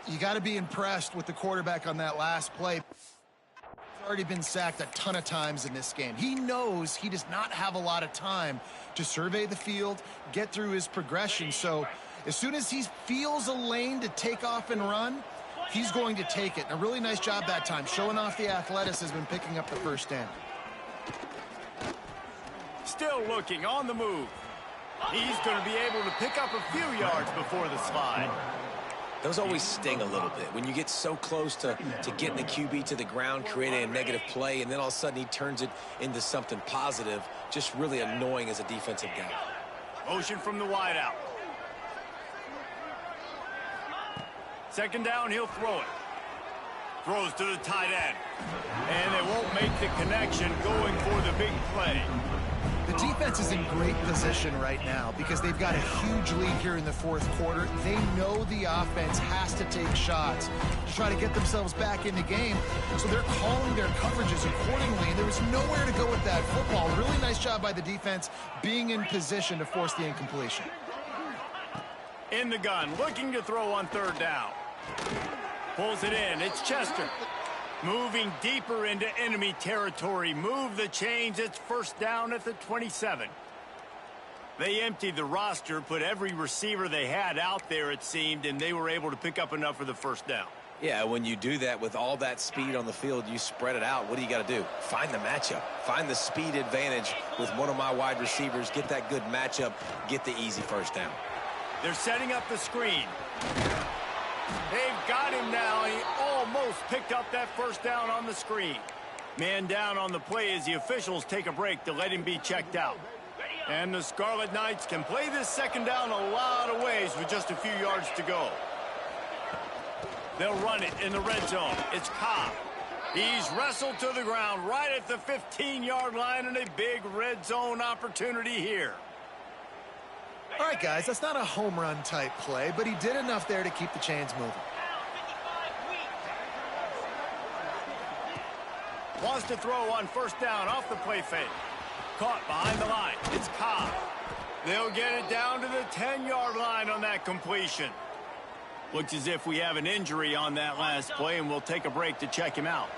You got to be impressed with the quarterback on that last play. He's already been sacked a ton of times in this game. He knows he does not have a lot of time to survey the field, get through his progression. So as soon as he feels a lane to take off and run, he's going to take it. And a really nice job that time, showing off the athleticism and picking up the first down. Still looking on the move. He's going to be able to pick up a few yards before the slide. Those always sting a little bit. When you get so close to getting the QB to the ground, creating a negative play, and then all of a sudden he turns it into something positive, just really annoying as a defensive guy. Motion from the wideout. Second down, he'll throw it. Throws to the tight end. And they won't make the connection going for the big play. The defense is in great position right now because they've got a huge lead here in the fourth quarter. They know the offense has to take shots to try to get themselves back in the game. So they're calling their coverages accordingly. And there was nowhere to go with that football. Really nice job by the defense being in position to force the incompletion. In the gun, looking to throw on third down. Pulls it in. It's Chester. Moving deeper into enemy territory. Move the chains. It's first down at the 27. They emptied the roster, put every receiver they had out there, it seemed, and they were able to pick up enough for the first down. Yeah, when you do that with all that speed on the field, you spread it out. What do you got to do? Find the matchup. Find the speed advantage with one of my wide receivers. Get that good matchup. Get the easy first down. They're setting up the screen. They've got him now. He almost picked up that first down on the screen. Man down on the play as the officials take a break to let him be checked out. And the Scarlet Knights can play this second down a lot of ways with just a few yards to go. They'll run it in the red zone. It's Cobb. He's wrestled to the ground right at the 15-yard line, and a big red zone opportunity here. All right, guys, that's not a home run type play, but he did enough there to keep the chains moving. Wants to throw on first down off the play fake. Caught behind the line. It's Cobb. They'll get it down to the 10-yard line on that completion. Looks as if we have an injury on that last play, and we'll take a break to check him out.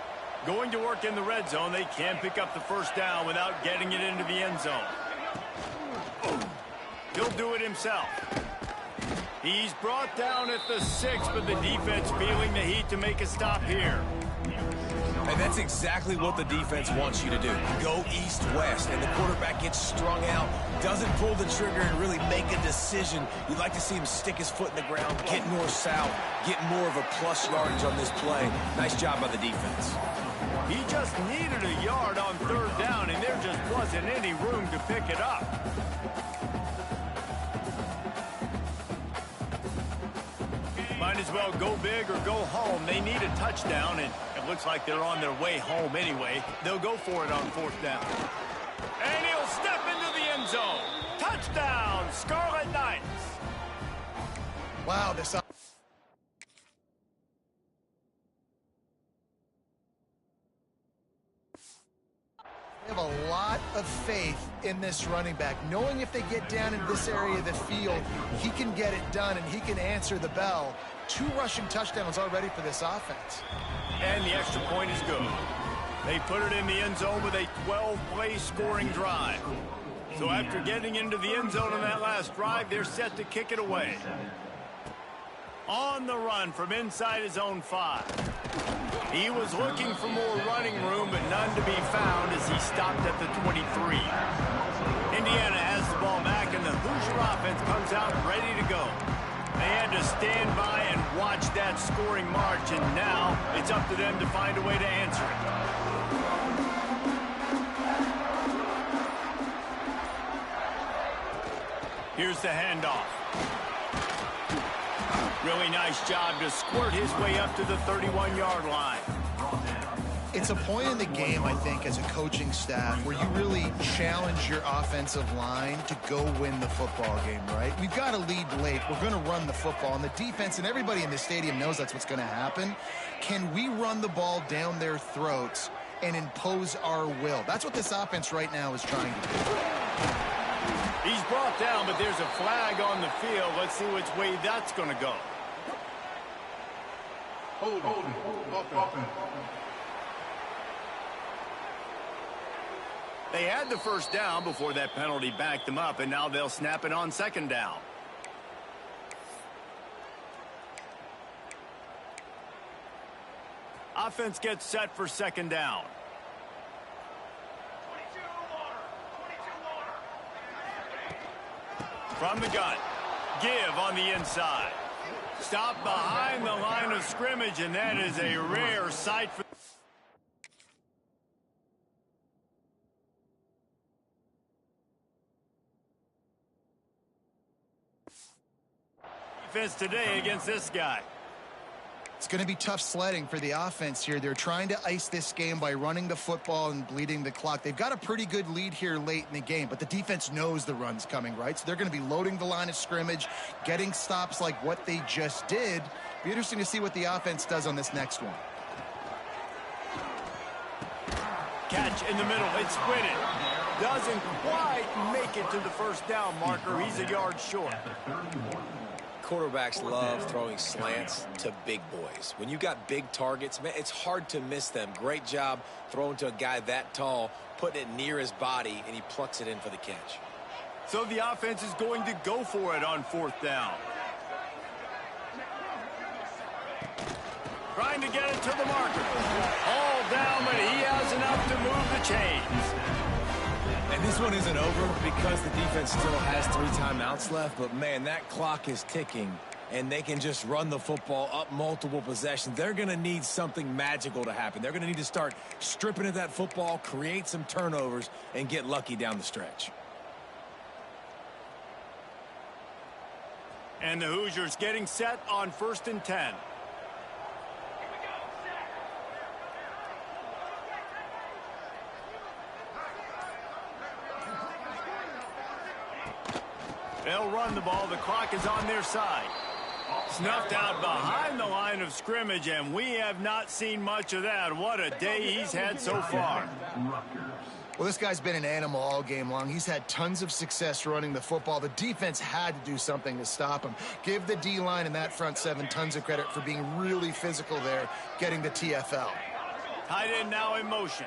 Going to work in the red zone, they can pick up the first down without getting it into the end zone. He'll do it himself. He's brought down at the 6, but the defense feeling the heat to make a stop here. And that's exactly what the defense wants you to do. Go east-west, and the quarterback gets strung out, doesn't pull the trigger and really make a decision. You'd like to see him stick his foot in the ground, get north-south, get more of a plus yardage on this play. Nice job by the defense. He just needed a yard on third down, and there just wasn't any room to pick it up. might as well go big or go home. They need a touchdown, and it looks like they're on their way home anyway. They'll go for it on 4th down. And he'll step into the end zone. Touchdown, Scarlet Knights. Wow, this... They have a lot of faith in this running back, knowing if they get down into this area of the field, he can get it done and he can answer the bell. 2 rushing touchdowns already for this offense. And the extra point is good. They put it in the end zone with a 12-play scoring drive. So after getting into the end zone on that last drive, they're set to kick it away. On the run from inside his own 5. He was looking for more running room, but none to be found as he stopped at the 23. Indiana has the ball back, and the Hoosier offense comes out ready to go. They had to stand by and watch that scoring march, and now it's up to them to find a way to answer it. Here's the handoff. Really nice job to squirt his way up to the 31-yard line. It's a point in the game, I think, as a coaching staff where you really challenge your offensive line to go win the football game, right? We've got to lead late. We're going to run the football. And the defense and everybody in the stadium knows that's what's going to happen. Can we run the ball down their throats and impose our will? That's what this offense right now is trying to do. He's brought down, but there's a flag on the field. Let's see which way that's going to go. Hold offense. They had the first down before that penalty backed them up, and now they'll snap it on 2nd down. Offense gets set for 2nd down. From the gun, give on the inside. Stop behind the line of scrimmage, and that is a rare sight for defense today against this guy. It's going to be tough sledding for the offense here. They're trying to ice this game by running the football and bleeding the clock. They've got a pretty good lead here late in the game, but the defense knows the run's coming, right? So they're going to be loading the line of scrimmage, getting stops like what they just did. Be interesting to see what the offense does on this next one. Catch in the middle. It's Whitted. Doesn't quite make it to the first down marker. He's a yard short. Quarterbacks love throwing slants to big boys. When you got big targets, man, it's hard to miss them. Great job throwing to a guy that tall, putting it near his body, and he plucks it in for the catch. So the offense is going to go for it on 4th down. Trying to get it to the marker. All down, but he has enough to move the chains. And this one isn't over because the defense still has 3 timeouts left. But, man, that clock is ticking, and they can just run the football up multiple possessions. They're going to need something magical to happen. They're going to need to start stripping at that football, create some turnovers, and get lucky down the stretch. And the Hoosiers getting set on 1st and 10. They'll run the ball. The clock is on their side. Snuffed out behind the line of scrimmage, and we have not seen much of that. What a day he's had so far. Well, this guy's been an animal all game long. He's had tons of success running the football. The defense had to do something to stop him. Give the D-line and that front 7 tons of credit for being really physical there, getting the TFL. Tight end now in motion.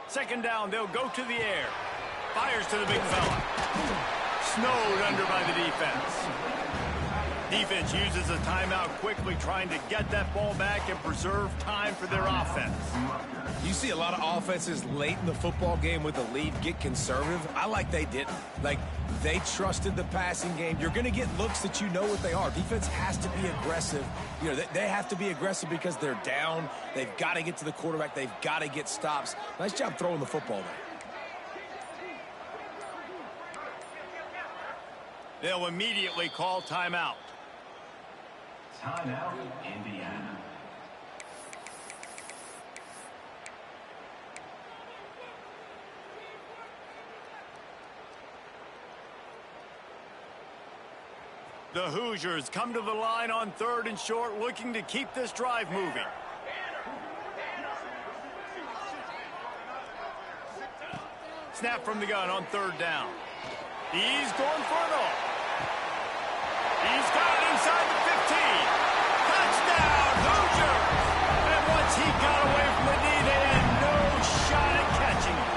Second down, they'll go to the air. Fires to the big fella. Snowed under by the defense. Defense uses a timeout quickly, trying to get that ball back and preserve time for their offense. You see a lot of offenses late in the football game with a lead get conservative. I like they didn't. Like, they trusted the passing game. You're going to get looks that you know what they are. Defense has to be aggressive. You know, they have to be aggressive because they're down. They've got to get to the quarterback. They've got to get stops. Nice job throwing the football there. They'll immediately call timeout. Timeout, Indiana. The Hoosiers come to the line on 3rd and short, looking to keep this drive moving. Snap from the gun on 3rd down. He's going for it all. He's got it inside the 15. Touchdown, Hoosiers! And once he got away from the knee, they had no shot at catching it.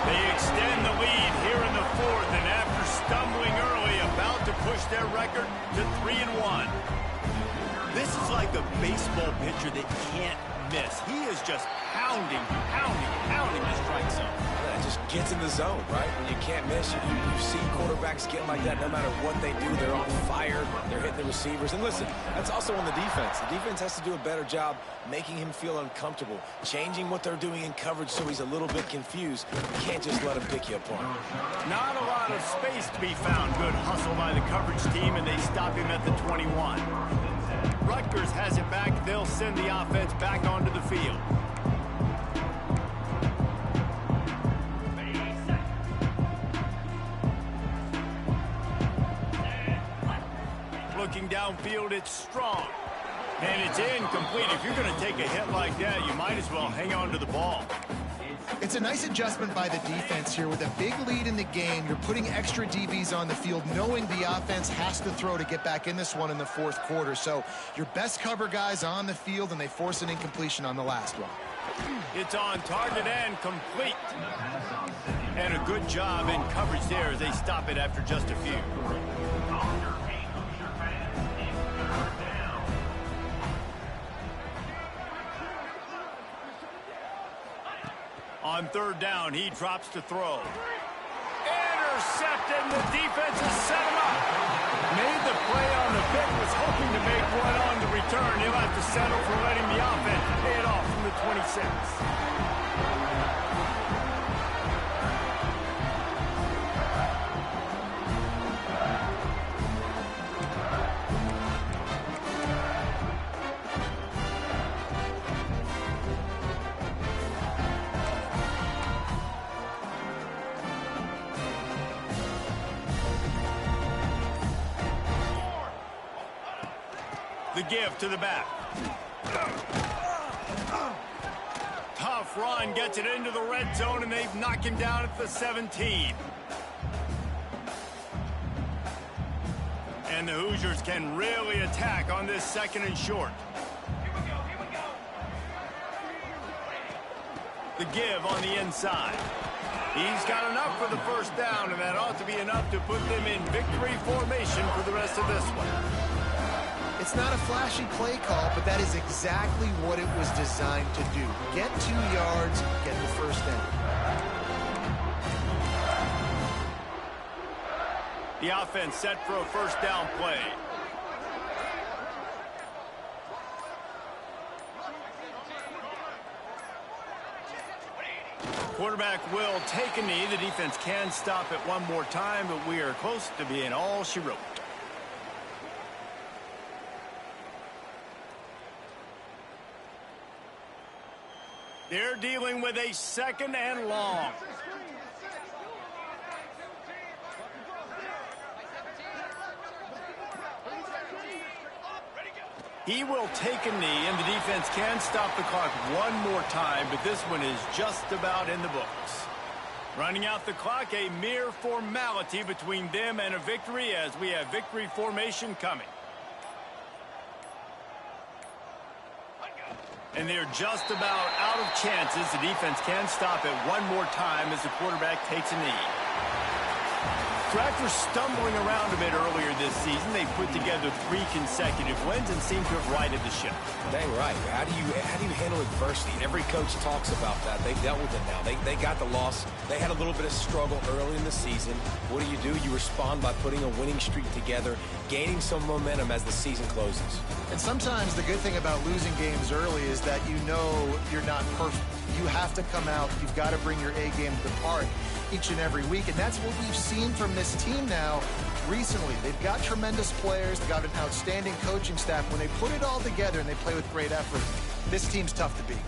They extend the lead here in the 4th, and after stumbling early, about to push their record to 3-1. This is like a baseball pitcher that can't miss. He is just pounding the strike zone. Yeah, it just gets in the zone, right? When you can't miss, you see quarterbacks get like that. No matter what they do, they're on fire. They're hitting the receivers. And listen, that's also on the defense. The defense has to do a better job making him feel uncomfortable, changing what they're doing in coverage so he's a little bit confused. You can't just let him pick you apart. Not a lot of space to be found. Good hustle by the coverage team, and they stop him at the 21. Rutgers has it back. They'll send the offense back onto the field. Looking downfield, it's strong. And it's incomplete. If you're going to take a hit like that, you might as well hang on to the ball. It's a nice adjustment by the defense here. With a big lead in the game, you're putting extra DBs on the field, knowing the offense has to throw to get back in this one in the 4th quarter. So your best cover guys on the field, and they force an incompletion on the last one. It's on target and complete. And a good job in coverage there as they stop it after just a few. On 3rd down, he drops to throw. Intercepted, and the defense has set him up. Made the play on the pick, was hoping to make one on the return. He'll have to settle for letting the offense pay it off from the 26. The give to the back. Tough run, gets it into the red zone, and they've knocked him down at the 17. And the Hoosiers can really attack on this 2nd and short. The give on the inside. He's got enough for the 1st down, and that ought to be enough to put them in victory formation for the rest of this one. It's not a flashy play call, but that is exactly what it was designed to do. Get 2 yards, get the 1st down. The offense set for a 1st down play. Quarterback will take a knee. The defense can stop it one more time, but we are close to being all she wrote. They're dealing with a 2nd and long. He will take a knee, and the defense can stop the clock one more time, but this one is just about in the books. Running out the clock, a mere formality between them and a victory as we have victory formation coming. And they're just about out of chances. The defense can stop it one more time as the quarterback takes a knee. So after stumbling around a bit earlier this season, they put together 3 consecutive wins and seem to have righted the ship. Dang right. How do you handle adversity? Every coach talks about that. They've dealt with it now. They got the loss. They had a little bit of struggle early in the season. What do? You respond by putting a winning streak together, gaining some momentum as the season closes. And sometimes the good thing about losing games early is that you know you're not perfect. You have to come out. You've got to bring your A game to the park each and every week, and that's what we've seen from this team now recently. They've got tremendous players. They've got an outstanding coaching staff. When they put it all together and they play with great effort, this team's tough to beat.